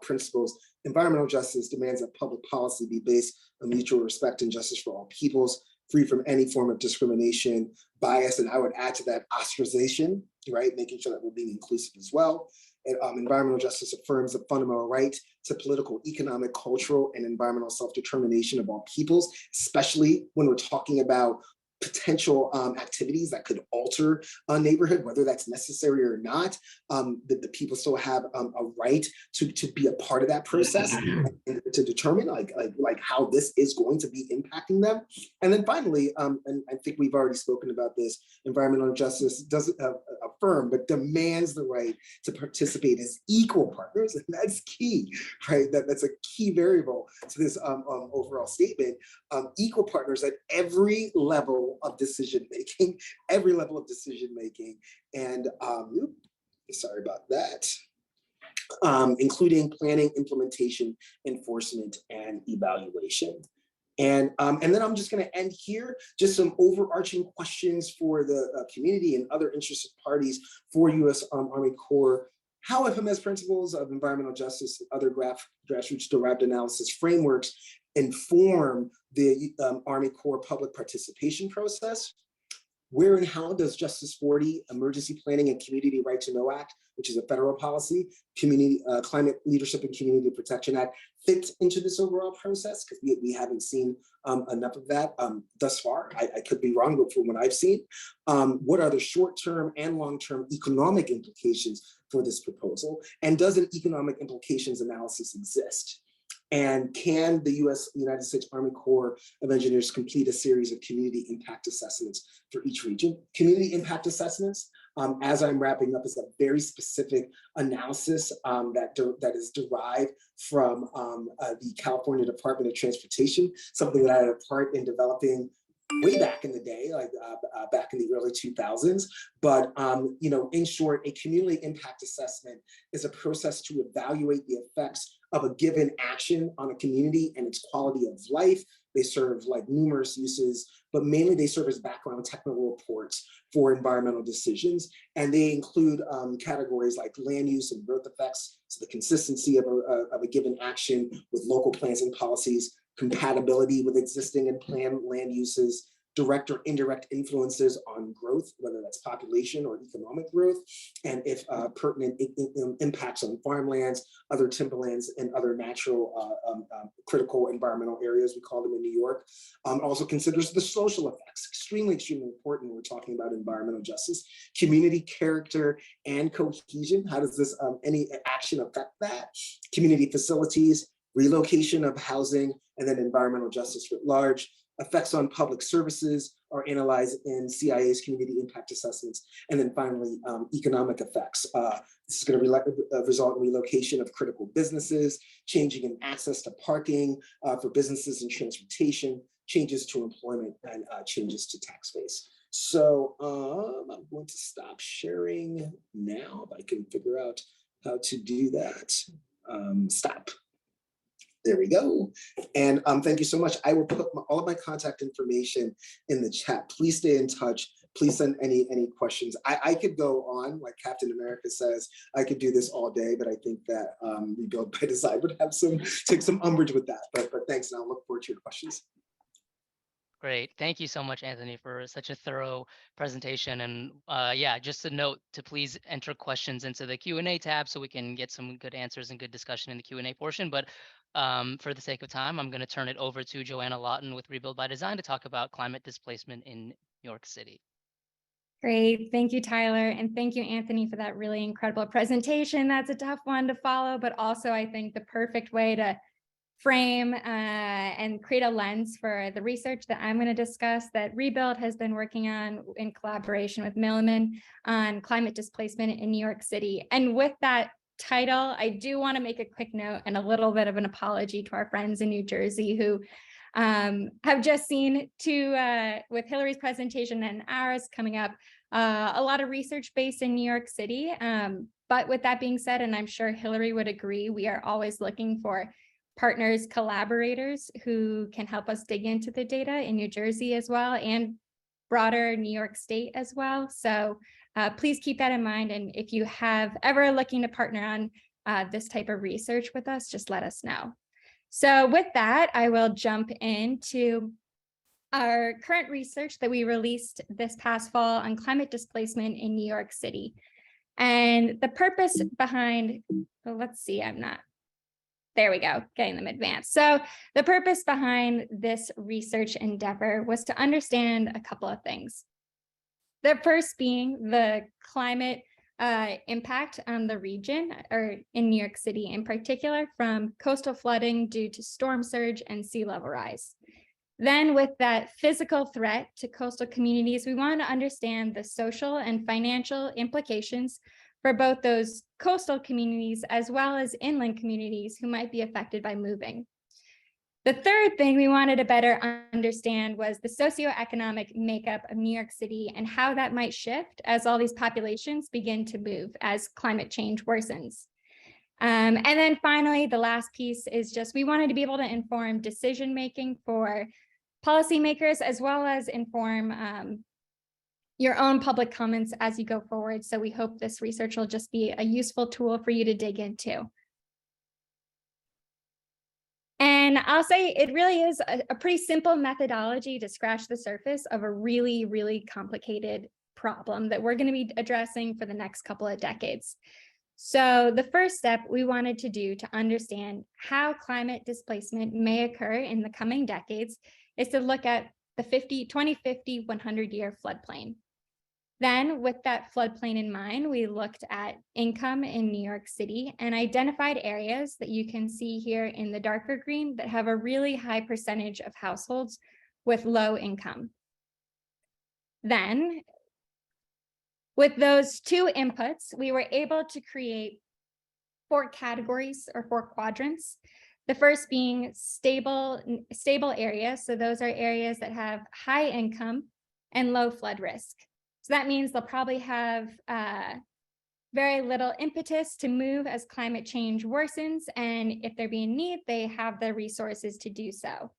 principles. Environmental justice demands that public policy be based on mutual respect and justice for all peoples, free from any form of discrimination, bias, and I would add to that ostracization, right? Making sure that we're being inclusive as well. And environmental justice affirms the fundamental right to political, economic, cultural, and environmental self-determination of all peoples, especially when we're talking about potential activities that could alter a neighborhood, whether that's necessary or not. The people still have a right to be a part of that process and to determine like how this is going to be impacting them. And then finally, and I think we've already spoken about this, environmental justice doesn't affirm, but demands the right to participate as equal partners. And that's key, right? That's a key variable to this overall statement. Equal partners at every level of decision making, and sorry about that, including planning, implementation, enforcement, and evaluation. And then I'm just going to end here. Just some overarching questions for the community and other interested parties for U.S. Army Corps. How FMS principles of environmental justice and other grassroots derived analysis frameworks inform the Army Corps public participation process? Where and how does Justice 40, Emergency Planning and Community Right to Know Act, which is a federal policy, Climate Leadership and Community Protection Act, fit into this overall process? Because we haven't seen enough of that thus far. I could be wrong, but from what I've seen, what are the short-term and long-term economic implications for this proposal? And does an economic implications analysis exist? And can the United States Army Corps of Engineers complete a series of community impact assessments for each region? Community impact assessments, as I'm wrapping up, is a very specific analysis that is derived from the California Department of Transportation, something that I had a part in developing way back in the day, like back in the early 2000s. But you know, in short, a community impact assessment is a process to evaluate the effects of a given action on a community and its quality of life, They serve like numerous uses, but mainly they serve as background technical reports for environmental decisions. And they include categories like land use and growth effects, so the consistency of a given action with local plans and policies, compatibility with existing and planned land uses, direct or indirect influences on growth, whether that's population or economic growth, and if pertinent impacts on farmlands, other timberlands, and other natural critical environmental areas, we call them in New York. Also considers the social effects, extremely important when we're talking about environmental justice, community character and cohesion. How does this, any action affect that? Community facilities, relocation of housing, and then environmental justice writ large. Effects on public services are analyzed in CIA's community impact assessments. And then finally, economic effects. This is going to result in relocation of critical businesses, changing in access to parking for businesses and transportation, changes to employment, and changes to tax base. So I'm going to stop sharing now, if I can figure out how to do that. Stop. There we go. And thank you so much. I will put all of my contact information in the chat. Please stay in touch. Please send any questions. I could go on, like Captain America says, I could do this all day, but I think that Rebuild by Design would have take some umbrage with that. But thanks, and I'll look forward to your questions. Great. Thank you so much, Anthony, for such a thorough presentation. And yeah, just a note to please enter questions into the Q&A tab so we can get some good answers and good discussion in the Q&A portion. But for the sake of time, I'm going to turn it over to Joanna Lawton with Rebuild by Design to talk about climate displacement in New York City. Great. Thank you, Tyler. And thank you, Anthony, for that really incredible presentation. That's a tough one to follow, but also I think the perfect way to frame and create a lens for the research that I'm going to discuss that Rebuild has been working on in collaboration with Milliman on climate displacement in New York City. And with that title, I do want to make a quick note and a little bit of an apology to our friends in New Jersey who have just seen with Hillary's presentation and ours coming up, a lot of research based in New York City. But with that being said, and I'm sure Hillary would agree, we are always looking for partners, collaborators who can help us dig into the data in New Jersey as well and broader New York State as well. So please keep that in mind. And if you have ever looking to partner on this type of research with us, just let us know. So with that, I will jump into our current research that we released this past fall on climate displacement in New York City. And the purpose behind, well, let's see, there we go, getting them advanced. So the purpose behind this research endeavor was to understand a couple of things. The first being the climate impact on the region, or in New York City in particular, from coastal flooding due to storm surge and sea level rise. Then with that physical threat to coastal communities, we want to understand the social and financial implications for both those coastal communities as well as inland communities who might be affected by moving. The third thing we wanted to better understand was the socioeconomic makeup of New York City and how that might shift as all these populations begin to move as climate change worsens. And then finally, the last piece is just we wanted to be able to inform decision-making for policymakers as well as inform your own public comments as you go forward. So we hope this research will just be a useful tool for you to dig into. And I'll say it really is a pretty simple methodology to scratch the surface of a really, really complicated problem that we're going to be addressing for the next couple of decades. So the first step we wanted to do to understand how climate displacement may occur in the coming decades is to look at the 2050, 100-year floodplain. Then with that floodplain in mind, we looked at income in New York City and identified areas that you can see here in the darker green that have a really high percentage of households with low income. Then with those two inputs, we were able to create 4 categories or 4 quadrants. The first being stable areas. So those are areas that have high income and low flood risk. So that means they'll probably have very little impetus to move as climate change worsens. And if there be a need, they have the resources to do so.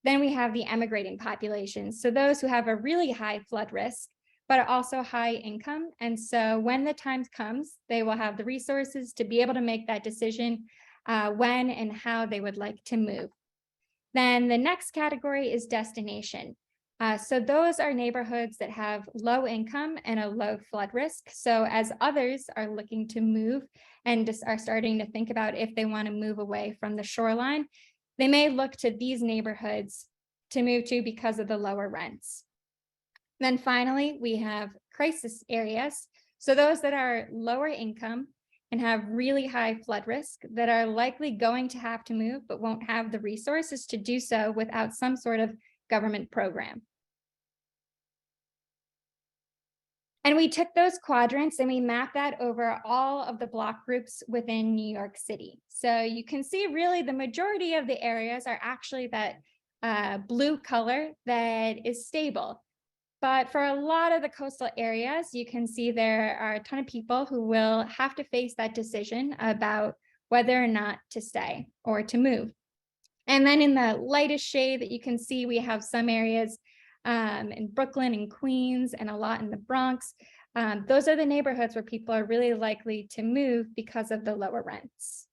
Then we have the emigrating population. So those who have a really high flood risk, but are also high income. And so when the time comes, they will have the resources to be able to make that decision when and how they would like to move. Then the next category is destination. So those are neighborhoods that have low income and a low flood risk. So as others are looking to move and just are starting to think about if they want to move away from the shoreline, they may look to these neighborhoods to move to because of the lower rents. Then finally, we have crisis areas. So those that are lower income and have really high flood risk that are likely going to have to move, but won't have the resources to do so without some sort of government program. And we took those quadrants and we mapped that over all of the block groups within New York City. So you can see really the majority of the areas are actually that blue color that is stable. But for a lot of the coastal areas, you can see there are a ton of people who will have to face that decision about whether or not to stay or to move. And then in the lightest shade that you can see, we have some areas in Brooklyn and Queens and a lot in the Bronx. Those are the neighborhoods where people are really likely to move because of the lower rents.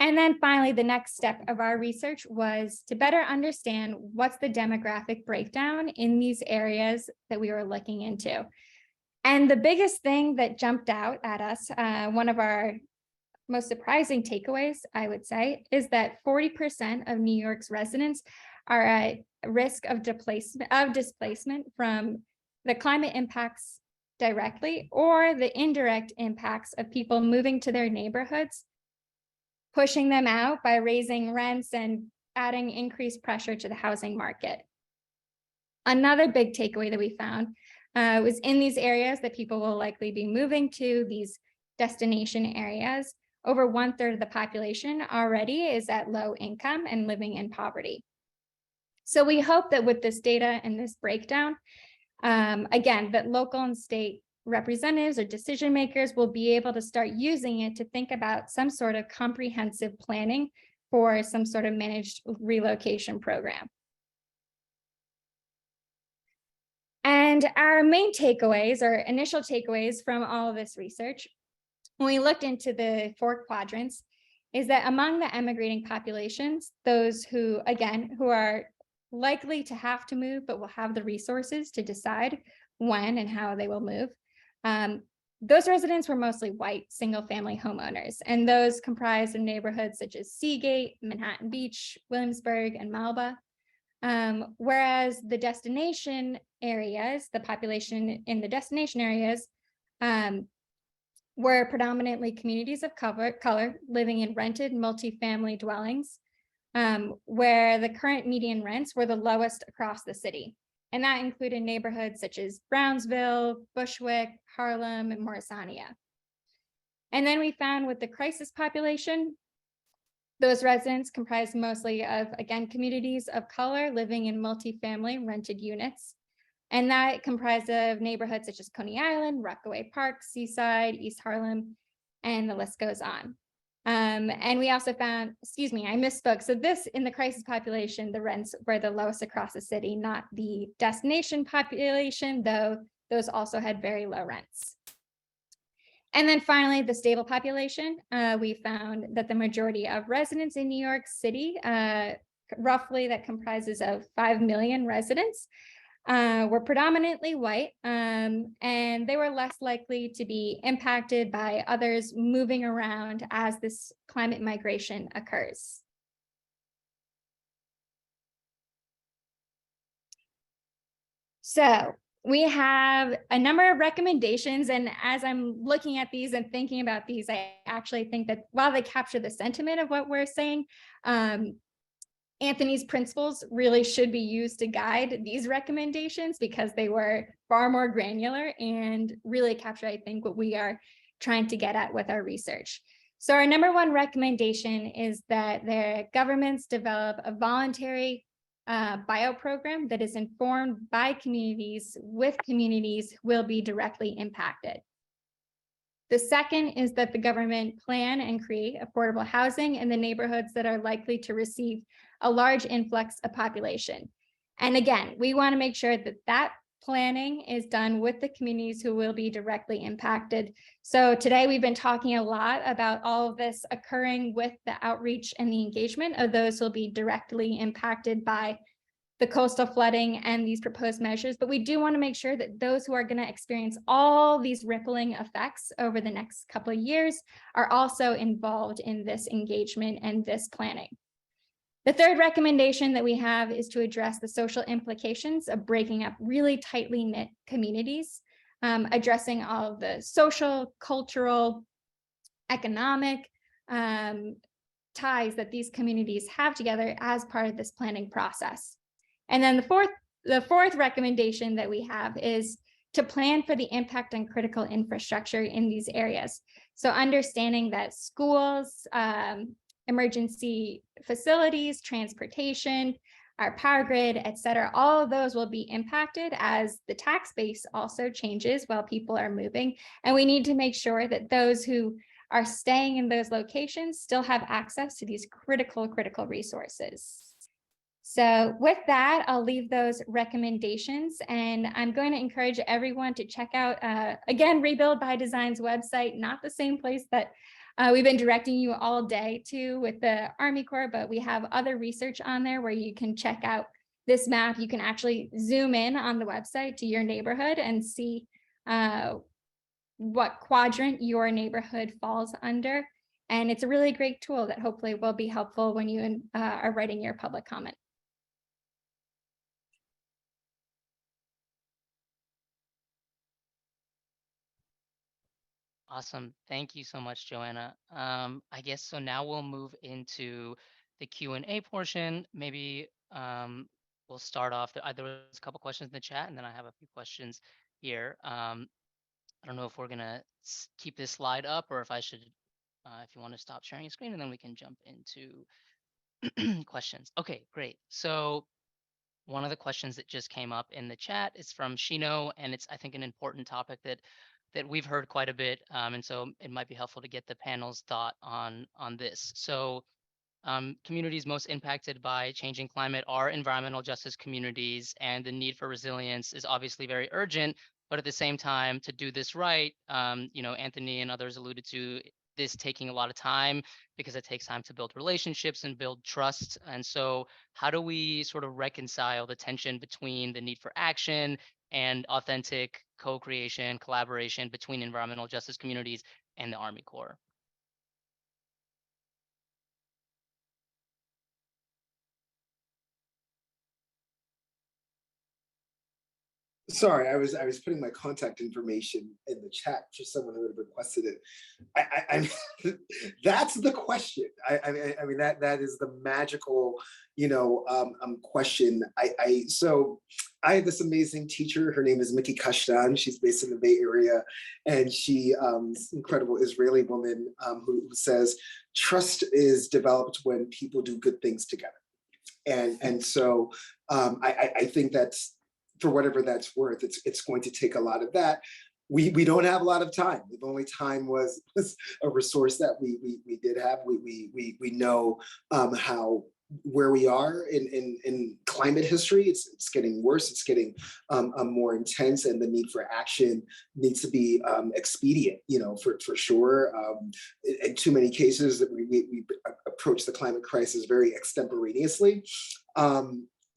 And then finally, the next step of our research was to better understand what's the demographic breakdown in these areas that we were looking into. And the biggest thing that jumped out at us, one of our most surprising takeaways, I would say, is that 40% of New York's residents are at risk of displacement from the climate impacts directly or the indirect impacts of people moving to their neighborhoods, pushing them out by raising rents and adding increased pressure to the housing market. Another big takeaway that we found was in these areas that people will likely be moving to, these destination areas, over 1/3 of the population already is at low income and living in poverty. So we hope that with this data and this breakdown, again, that local and state representatives or decision makers will be able to start using it to think about some sort of comprehensive planning for some sort of managed relocation program. And our main takeaways or initial takeaways from all of this research, when we looked into the 4 quadrants, is that among the emigrating populations, those who, again, who are likely to have to move, but will have the resources to decide when and how they will move, those residents were mostly white single-family homeowners, and those comprised of neighborhoods such as Seagate, Manhattan Beach, Williamsburg, and Malba. Whereas the destination areas, the population in the destination areas, were predominantly communities of color living in rented multifamily dwellings, where the current median rents were the lowest across the city. And that included neighborhoods such as Brownsville, Bushwick, Harlem, and Morrisania. And then we found with the crisis population, those residents comprised mostly of, again, communities of color living in multifamily rented units. And that comprised of neighborhoods such as Coney Island, Rockaway Park, Seaside, East Harlem, and the list goes on. And we also found, I misspoke. So this, in the crisis population, the rents were the lowest across the city, not the destination population, though those also had very low rents. And then finally, the stable population, we found that the majority of residents in New York City, roughly that comprises of 5 million residents, were predominantly white, and they were less likely to be impacted by others moving around as this climate migration occurs. So we have a number of recommendations, and as I'm looking at these and thinking about these, I actually think that while they capture the sentiment of what we're saying, Anthony's principles really should be used to guide these recommendations because they were far more granular and really capture, I think, what we are trying to get at with our research. So our number 1 recommendation is that the governments develop a voluntary bio program that is informed by communities with communities who will be directly impacted. The second is that the government plan and create affordable housing in the neighborhoods that are likely to receive a large influx of population. And again, we want to make sure that that planning is done with the communities who will be directly impacted. So today we've been talking a lot about all of this occurring with the outreach and the engagement of those who will be directly impacted by the coastal flooding and these proposed measures, but we do want to make sure that those who are going to experience all these rippling effects over the next couple of years are also involved in this engagement and this planning. The third recommendation that we have is to address the social implications of breaking up really tightly knit communities, addressing all of the social, cultural, economic ties that these communities have together as part of this planning process. And then the fourth recommendation that we have is to plan for the impact on critical infrastructure in these areas. So understanding that schools, emergency facilities, transportation, our power grid, et cetera, all of those will be impacted as the tax base also changes while people are moving. And we need to make sure that those who are staying in those locations still have access to these critical resources. So with that, I'll leave those recommendations, and I'm going to encourage everyone to check out, again, Rebuild by Design's website, not the same place that we've been directing you all day to with the Army Corps, but we have other research on there where you can check out this map. You can actually zoom in on the website to your neighborhood and see what quadrant your neighborhood falls under. And it's a really great tool that hopefully will be helpful when you are writing your public comment. Awesome. Thank you so much, Joanna. I guess so now we'll move into the Q&A portion. Maybe we'll start off. There was a couple questions in the chat, and then I have a few questions here. I don't know if we're gonna keep this slide up or if I should, if you want to stop sharing your screen, and then we can jump into questions. Okay, great. So one of the questions that just came up in the chat is from Shino, and it's, I think, an important topic that we've heard quite a bit, and so it might be helpful to get the panel's thought on this. So communities most impacted by changing climate are environmental justice communities, and the need for resilience is obviously very urgent, but at the same time, to do this right, you know, Anthony and others alluded to this taking a lot of time because it takes time to build relationships and build trust. And so how do we sort of reconcile the tension between the need for action and authentic co-creation, collaboration between environmental justice communities and the Army Corps? Sorry, I was putting my contact information in the chat for someone who would have requested it. I that's the question. I mean that is the magical, you know, question. So I have this amazing teacher. Her name is Mickey Kashtan. She's based in the Bay Area, and she is an incredible Israeli woman who says trust is developed when people do good things together. And so I think that's, for whatever that's worth, it's going to take a lot of that. We don't have a lot of time. The only time was a resource that we did have. We know how, where we are in climate history. It's getting worse. It's getting more intense, and the need for action needs to be expedient, you know, for sure. In too many cases that we approach the climate crisis very extemporaneously.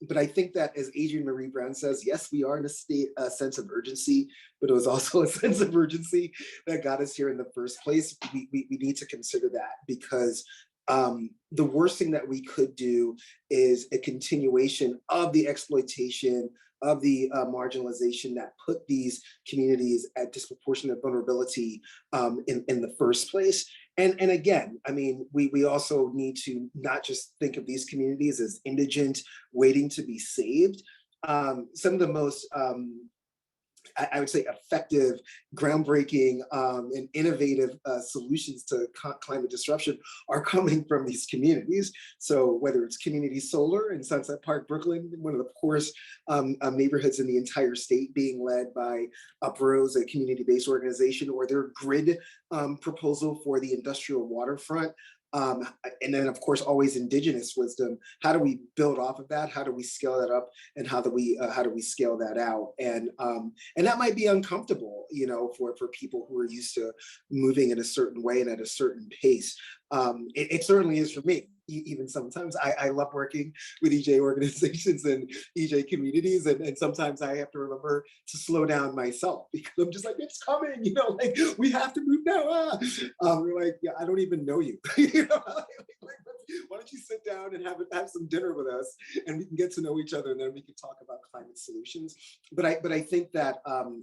But I think that, as Adrienne Maree Brown says, yes, we are in a sense of urgency, but it was also a sense of urgency that got us here in the first place. We need to consider that, because the worst thing that we could do is a continuation of the exploitation, of the marginalization that put these communities at disproportionate vulnerability in the first place. And again, I mean, we also need to not just think of these communities as indigent, waiting to be saved. Some of the most I would say, effective, groundbreaking, and innovative solutions to climate disruption are coming from these communities. So whether it's community solar in Sunset Park, Brooklyn, one of the poorest neighborhoods in the entire state, being led by Uprose, a community-based organization, or their grid proposal for the industrial waterfront. And then, of course, always indigenous wisdom. How do we build off of that? How do we scale that up? And how do we scale that out? And that might be uncomfortable, you know, for people who are used to moving in a certain way and at a certain pace. It certainly is for me. Even sometimes I love working with EJ organizations and EJ communities, and sometimes I have to remember to slow down myself because I'm just like, it's coming, you know, like we have to move now. We're like, yeah, I don't even know you, you know, like, why don't you sit down and have some dinner with us, and we can get to know each other, and then we can talk about climate solutions. But I think that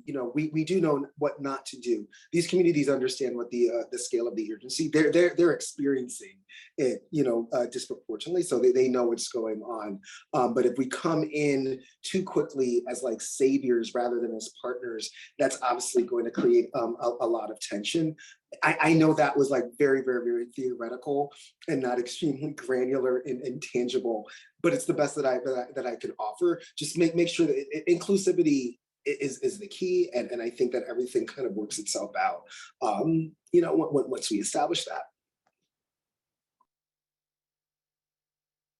you know, we do know what not to do. These communities understand what the scale of the urgency. They're experiencing it, you know, disproportionately, so they know what's going on. But if we come in too quickly as like saviors rather than as partners, that's obviously going to create a lot of tension. I know that was like very, very, very theoretical and not extremely granular and tangible, but it's the best that I can offer. Just make sure that inclusivity is the key, and I think that everything kind of works itself out. You know, once we establish that.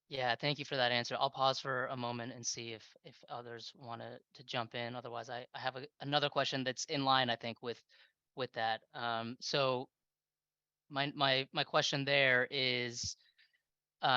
Yeah, thank you for that answer. I'll pause for a moment and see if others want to jump in. Otherwise, I have another question that's in line, I think, with that. So my question there is,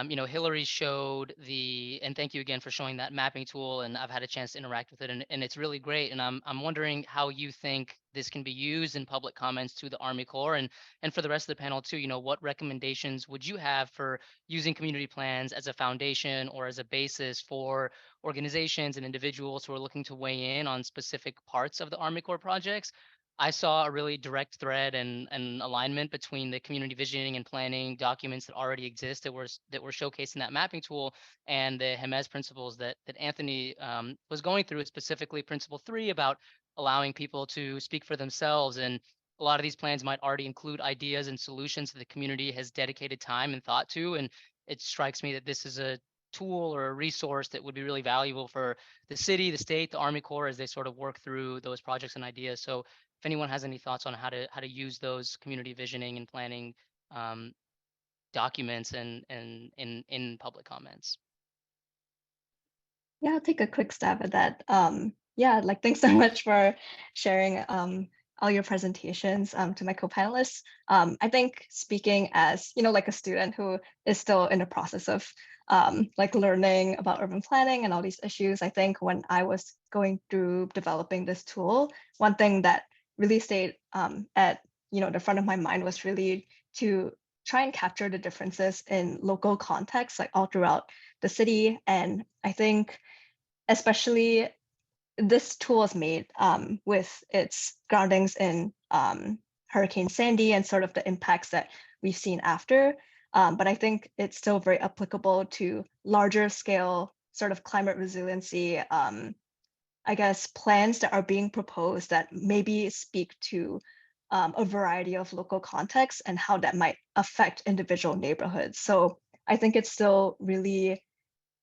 you know, Hillary showed and thank you again for showing that mapping tool, and I've had a chance to interact with it, and it's really great. And I'm wondering how you think this can be used in public comments to the Army Corps, and for the rest of the panel too. You know, what recommendations would you have for using community plans as a foundation or as a basis for organizations and individuals who are looking to weigh in on specific parts of the Army Corps projects? I saw a really direct thread and alignment between the community visioning and planning documents that already exist that were showcased in that mapping tool, and the Hermes principles that Anthony was going through, specifically Principle 3 about allowing people to speak for themselves. And a lot of these plans might already include ideas and solutions that the community has dedicated time and thought to. And it strikes me that this is a tool or a resource that would be really valuable for the city, the state, the Army Corps as they sort of work through those projects and ideas. So if anyone has any thoughts on how to use those community visioning and planning documents and in public comments. Yeah, I'll take a quick stab at that. Yeah, like thanks so much for sharing all your presentations to my co-panelists. I think speaking as, you know, like a student who is still in the process of like learning about urban planning and all these issues, I think when I was going through developing this tool, one thing that really stayed at, you know, the front of my mind was really to try and capture the differences in local context, like all throughout the city. And I think especially this tool is made with its groundings in Hurricane Sandy and sort of the impacts that we've seen after. But I think it's still very applicable to larger scale sort of climate resiliency, I guess, plans that are being proposed that maybe speak to a variety of local contexts and how that might affect individual neighborhoods. So I think it's still really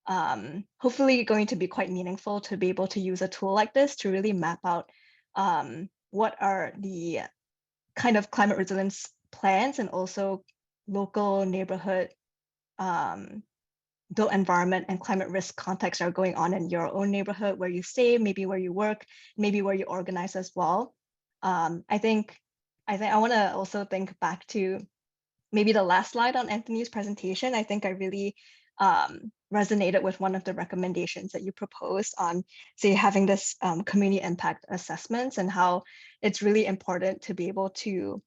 hopefully going to be quite meaningful to be able to use a tool like this to really map out what are the kind of climate resilience plans and also local neighborhood built environment and climate risk contexts are going on in your own neighborhood, where you stay, maybe where you work, maybe where you organize as well. I think I want to also think back to maybe the last slide on Anthony's presentation. I think I really resonated with one of the recommendations that you proposed on, say, having this community impact assessments, and how it's really important to be able to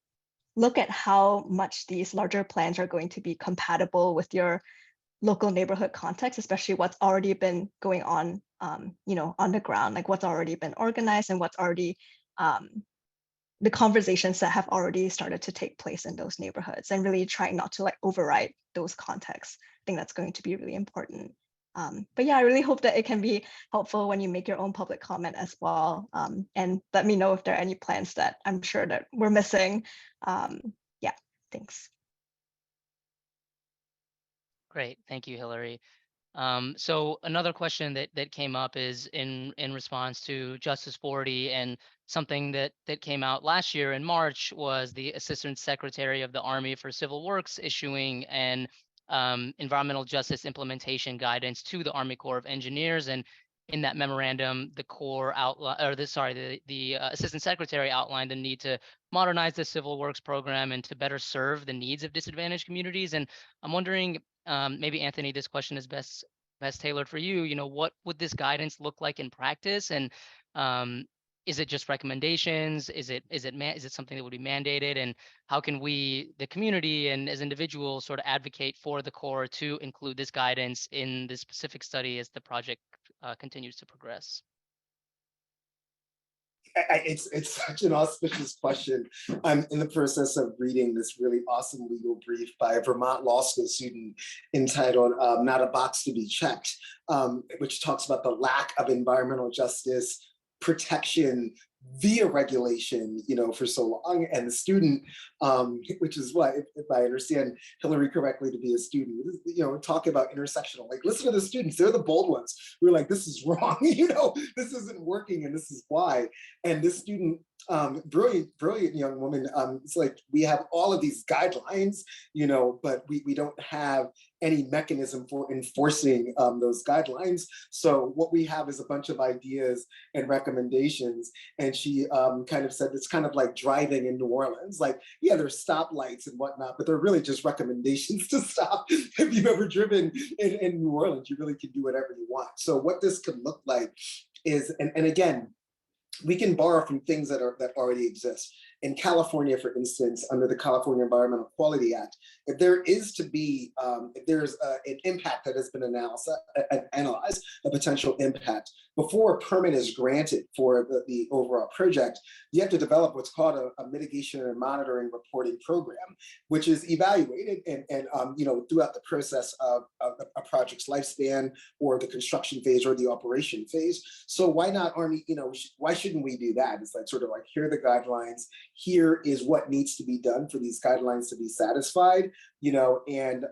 look at how much these larger plans are going to be compatible with your local neighborhood context, especially what's already been going on, you know, on the ground, like what's already been organized and what's already the conversations that have already started to take place in those neighborhoods, and really trying not to like override those contexts. I think that's going to be really important. But yeah, I really hope that it can be helpful when you make your own public comment as well. And let me know if there are any plans that I'm sure that we're missing. Yeah, thanks. Great, thank you, Hillary. So another question that came up is in response to Justice 40, and something that came out last year in March was the Assistant Secretary of the Army for Civil Works issuing an environmental justice implementation guidance to the Army Corps of Engineers. And in that memorandum, the Corps outline, or the Assistant Secretary outlined the need to modernize the civil works program and to better serve the needs of disadvantaged communities. And I'm wondering, maybe Anthony, this question is best tailored for you. You know, what would this guidance look like in practice? And is it just recommendations? Is it something that would be mandated? And how can we, the community and as individuals, sort of advocate for the Corps to include this guidance in the specific study as the project continues to progress? It's such an auspicious question. I'm in the process of reading this really awesome legal brief by a Vermont law school student entitled "Not a Box to Be Checked," which talks about the lack of environmental justice protection via regulation, for so long. And the student, which is what, if I understand Hillary correctly, to be a student, talking about intersectional, like, listen to the students, they're the bold ones. We're like, this is wrong, this isn't working, and this is why. And this student, brilliant young woman, it's like, we have all of these guidelines, but we don't have any mechanism for enforcing those guidelines. So what we have is a bunch of ideas and recommendations. And she kind of said, it's kind of like driving in New Orleans. Like, yeah, there's stoplights and whatnot, but they're really just recommendations to stop. If you've ever driven in New Orleans, you really can do whatever you want. So what this could look like is, and again, we can borrow from things that already exist. In California, for instance, under the California Environmental Quality Act, if there is to be, if there's an impact that has been analyzed, a potential impact, before a permit is granted for the overall project, you have to develop what's called a mitigation and monitoring reporting program, which is evaluated and throughout the process of a project's lifespan, or the construction phase, or the operation phase. So why not Army, why shouldn't we do that? It's like, sort of like, here are the guidelines, here is what needs to be done for these guidelines to be satisfied, and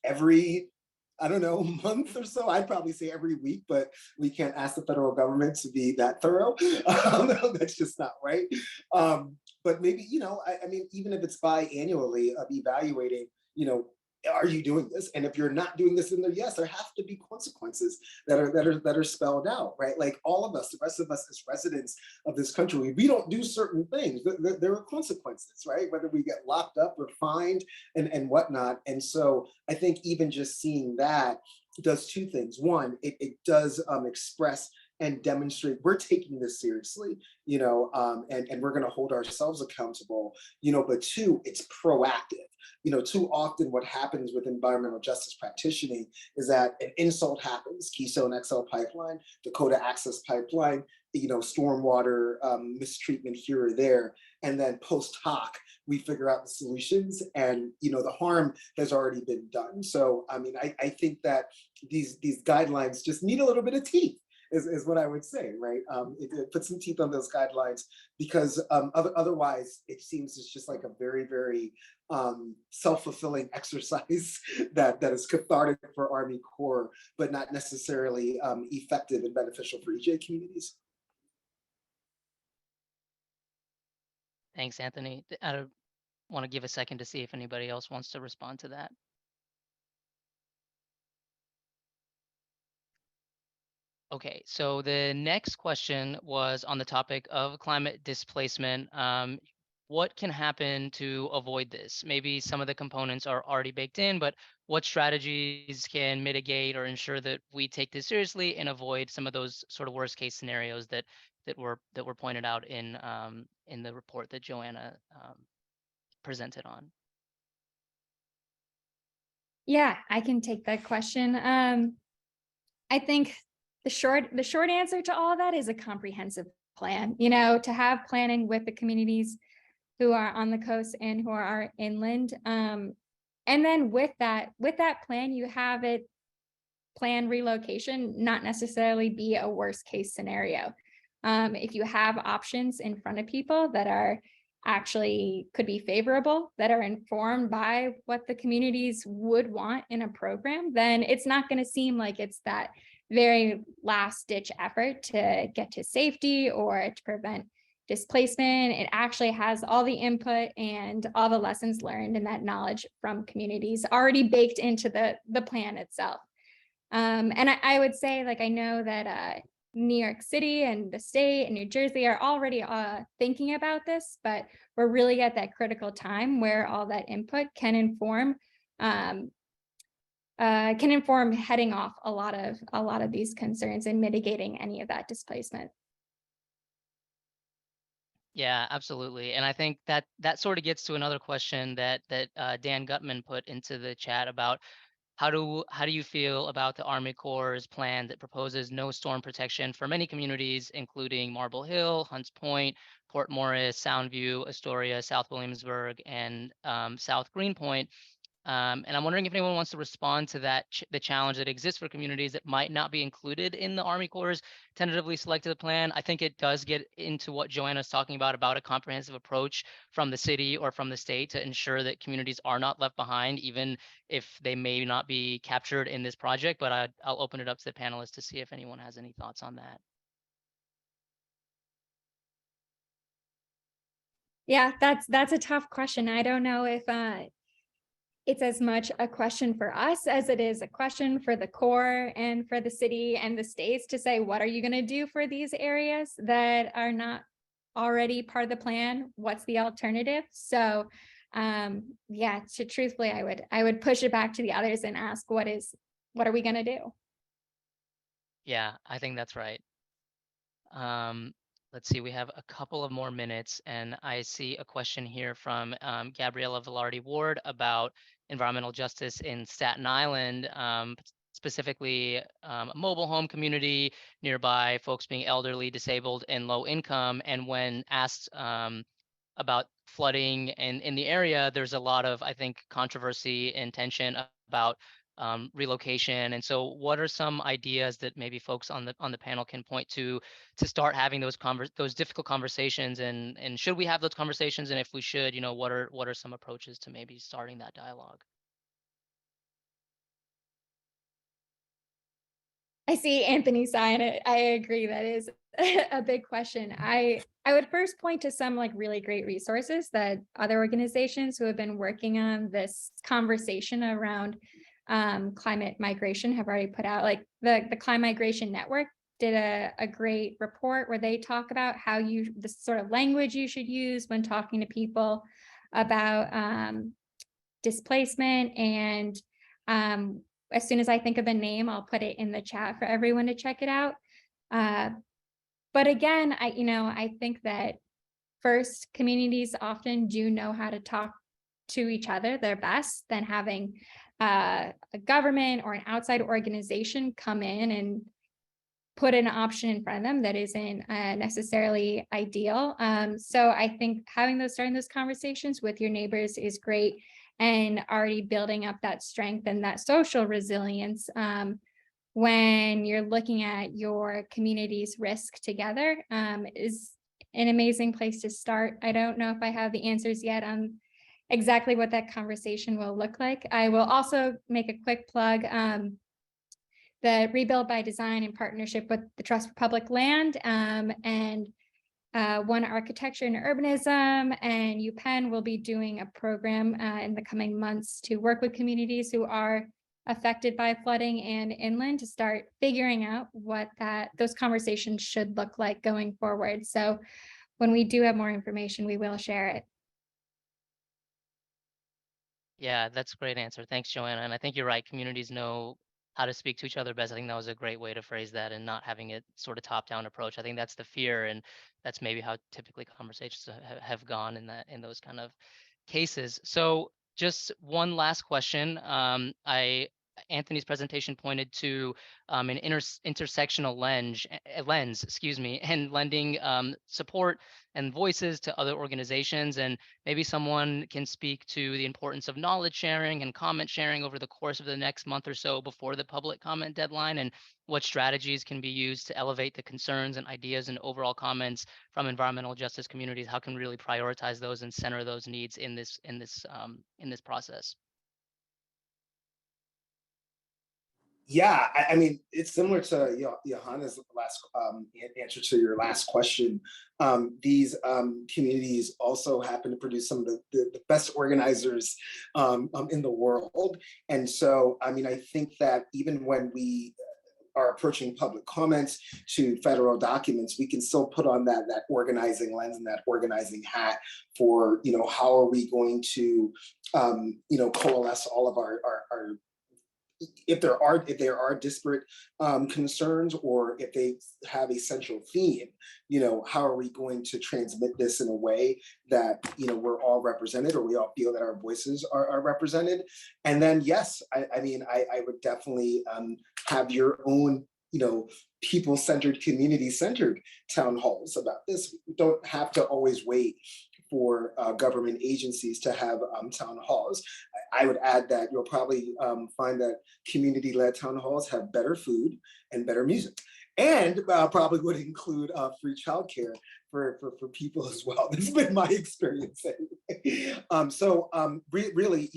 every, I don't know, month or so, I'd probably say every week, but we can't ask the federal government to be that thorough. That's just not right. But maybe, I mean, even if it's biannually of evaluating, are you doing this? And if you're not doing this, then there have to be consequences that are spelled out, right? Like, all of us, the rest of us as residents of this country, we don't do certain things. There are consequences, right? Whether we get locked up or fined and whatnot. And so I think even just seeing that does two things. One, it does express and demonstrate we're taking this seriously, and we're going to hold ourselves accountable, but two, it's proactive. Too often what happens with environmental justice practitioning is that an insult happens, Keystone XL pipeline, Dakota Access Pipeline, stormwater mistreatment here or there, and then post hoc, we figure out the solutions, and the harm has already been done. So, I mean, I think that these guidelines just need a little bit of teeth. Is what I would say, right? It puts some teeth on those guidelines, because otherwise it seems it's just like a very, very self-fulfilling exercise that is cathartic for Army Corps, but not necessarily effective and beneficial for EJ communities. Thanks, Anthony. I want to give a second to see if anybody else wants to respond to that. Okay, so the next question was on the topic of climate displacement. What can happen to avoid this? Maybe some of the components are already baked in, but what strategies can mitigate or ensure that we take this seriously and avoid some of those sort of worst case scenarios that were pointed out in the report that Joanna presented on? Yeah, I can take that question. I think the short answer to all of that is a comprehensive plan, to have planning with the communities who are on the coast and who are inland. And then with that plan, you have it planned relocation not necessarily be a worst case scenario. If you have options in front of people that are actually could be favorable, that are informed by what the communities would want in a program, then it's not going to seem like it's that very last ditch effort to get to safety or to prevent displacement. It actually has all the input and all the lessons learned and that knowledge from communities already baked into the plan itself. And I would say, like, I know that New York City and the state and New Jersey are already thinking about this, but we're really at that critical time where all that input can inform heading off a lot of these concerns and mitigating any of that displacement. Yeah, absolutely. And I think that that sort of gets to another question that Dan Gutman put into the chat about how do you feel about the Army Corps' plan that proposes no storm protection for many communities, including Marble Hill, Hunts Point, Port Morris, Soundview, Astoria, South Williamsburg, and South Greenpoint? And I'm wondering if anyone wants to respond to that, the challenge that exists for communities that might not be included in the Army Corps' tentatively selected plan. I think it does get into what Joanna's talking about a comprehensive approach from the city or from the state to ensure that communities are not left behind, even if they may not be captured in this project. But I'll open it up to the panelists to see if anyone has any thoughts on that. Yeah, that's a tough question. I don't know if it's as much a question for us as it is a question for the Corps and for the city and the states to say, what are you going to do for these areas that are not already part of the plan? What's the alternative? So yeah, truthfully, I would push it back to the others and ask, what are we going to do? Yeah, I think that's right. Let's see, we have a couple of more minutes, and I see a question here from Gabriella Velarde Ward about environmental justice in Staten Island, specifically a mobile home community nearby, folks being elderly, disabled, and low income. And when asked about flooding in the area, there's a lot of, I think, controversy and tension about relocation. And so what are some ideas that maybe folks on the panel can point to start having those difficult conversations, and should we have those conversations, and if we should, what are some approaches to maybe starting that dialogue? I see Anthony sign it. I agree. That is a big question. I would first point to some like really great resources that other organizations who have been working on this conversation around climate migration have already put out. Like the Climate Migration Network did a great report where they talk about how the sort of language you should use when talking to people about displacement. And as soon as I think of a name, I'll put it in the chat for everyone to check it out. But again, I think that first, communities often do know how to talk to each other their best than having a government or an outside organization come in and put an option in front of them that isn't necessarily ideal. So I think starting those conversations with your neighbors is great, and already building up that strength and that social resilience when you're looking at your community's risk together is an amazing place to start. I don't know if I have the answers yet on exactly what that conversation will look like. I will also make a quick plug. The Rebuild by Design in partnership with the Trust for Public Land and One Architecture and Urbanism and UPenn will be doing a program in the coming months to work with communities who are affected by flooding and inland to start figuring out what those conversations should look like going forward. So when we do have more information, we will share it. Yeah, that's a great answer. Thanks, Joanna. And I think you're right. Communities know how to speak to each other best. I think that was a great way to phrase that, and not having it sort of top-down approach. I think that's the fear, and that's maybe how typically conversations have gone in those kind of cases. So just one last question. I Anthony's presentation pointed to an intersectional lens, excuse me, and lending support and voices to other organizations. And maybe someone can speak to the importance of knowledge sharing and comment sharing over the course of the next month or so before the public comment deadline, and what strategies can be used to elevate the concerns and ideas and overall comments from environmental justice communities. How can we really prioritize those and center those needs in this process? Yeah, I mean, it's similar to Johanna's last answer to your last question. These communities also happen to produce some of the best organizers in the world. And so, I mean, I think that even when we are approaching public comments to federal documents, we can still put on that organizing lens and that organizing hat for, how are we going to, coalesce all of our if there are disparate concerns, or if they have a central theme, how are we going to transmit this in a way that we're all represented, or we all feel that our voices are represented? And then yes, I mean, I would definitely have your own people-centered, community-centered town halls about this. We don't have to always wait for government agencies to have town halls. I would add that you'll probably find that community-led town halls have better food and better music, and probably would include free childcare for people as well. This has been my experience anyway. Really,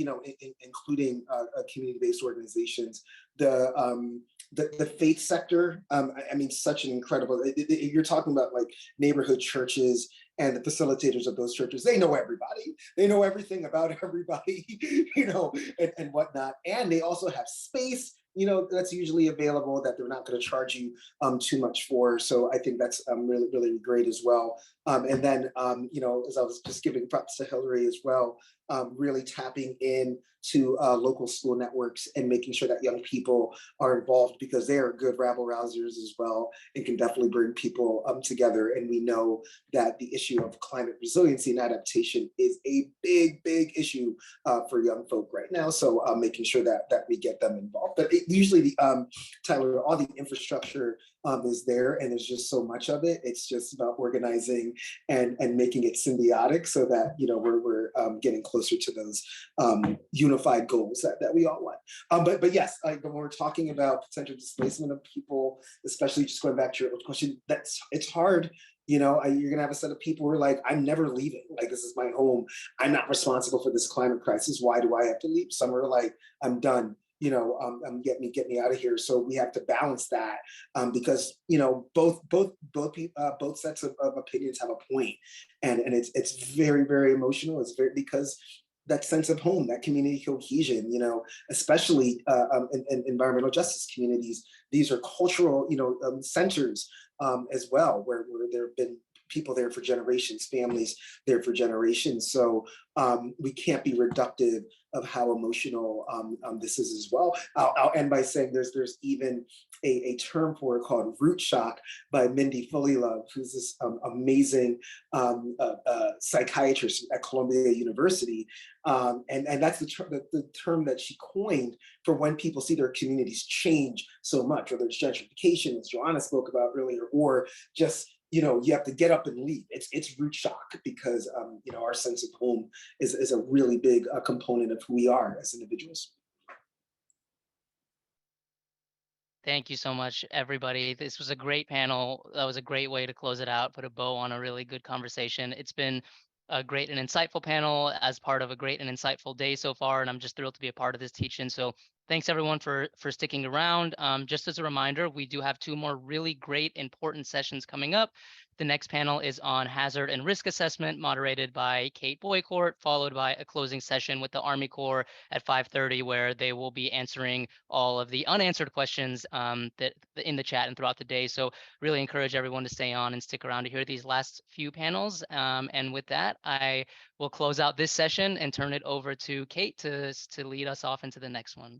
including community-based organizations, the faith sector. I mean, such an incredible. You're talking about like neighborhood churches and the facilitators of those churches. They know everybody. They know everything about everybody, and whatnot. And they also have space, that's usually available, that they're not going to charge you too much for. So I think that's really, really great as well. And then, as I was just giving props to Hillary as well, really tapping in to local school networks and making sure that young people are involved, because they are good rabble rousers as well and can definitely bring people together. And we know that the issue of climate resiliency and adaptation is a big, big issue for young folk right now. So making sure that we get them involved. But usually, Tyler, all the infrastructure is there, and there's just so much of it. It's just about organizing and making it symbiotic, so that we're getting closer to those unified goals that we all want. But yes, when we're talking about potential displacement of people, especially just going back to your question, it's hard. You're gonna have a set of people who are like, I'm never leaving. Like, this is my home. I'm not responsible for this climate crisis. Why do I have to leave? Some are like, I'm done. Get me out of here. So we have to balance that, because both sets of opinions have a point, and it's very, very emotional. It's very, because that sense of home, that community cohesion, especially in environmental justice communities, these are cultural, centers as well, where there have been people there for generations, families there for generations. So we can't be reductive of how emotional this is as well. I'll end by saying there's even a term for it called root shock by Mindy Fullilove, who's this amazing psychiatrist at Columbia University. And that's the term that she coined for when people see their communities change so much, whether it's gentrification, as Joanna spoke about earlier, or just you have to get up and leave. It's root shock, because our sense of home is a really big component of who we are as individuals. Thank you so much, everybody. This was a great panel. That was a great way to close it out, put a bow on a really good conversation. It's been a great and insightful panel as part of a great and insightful day so far, and I'm just thrilled to be a part of this teaching. So thanks everyone for sticking around. Just as a reminder, we do have 2 more really great, important sessions coming up. The next panel is on hazard and risk assessment, moderated by Kate Boycourt, followed by a closing session with the Army Corps at 5:30, where they will be answering all of the unanswered questions that in the chat and throughout the day. So really encourage everyone to stay on and stick around to hear these last few panels. And with that, I will close out this session and turn it over to Kate to lead us off into the next one.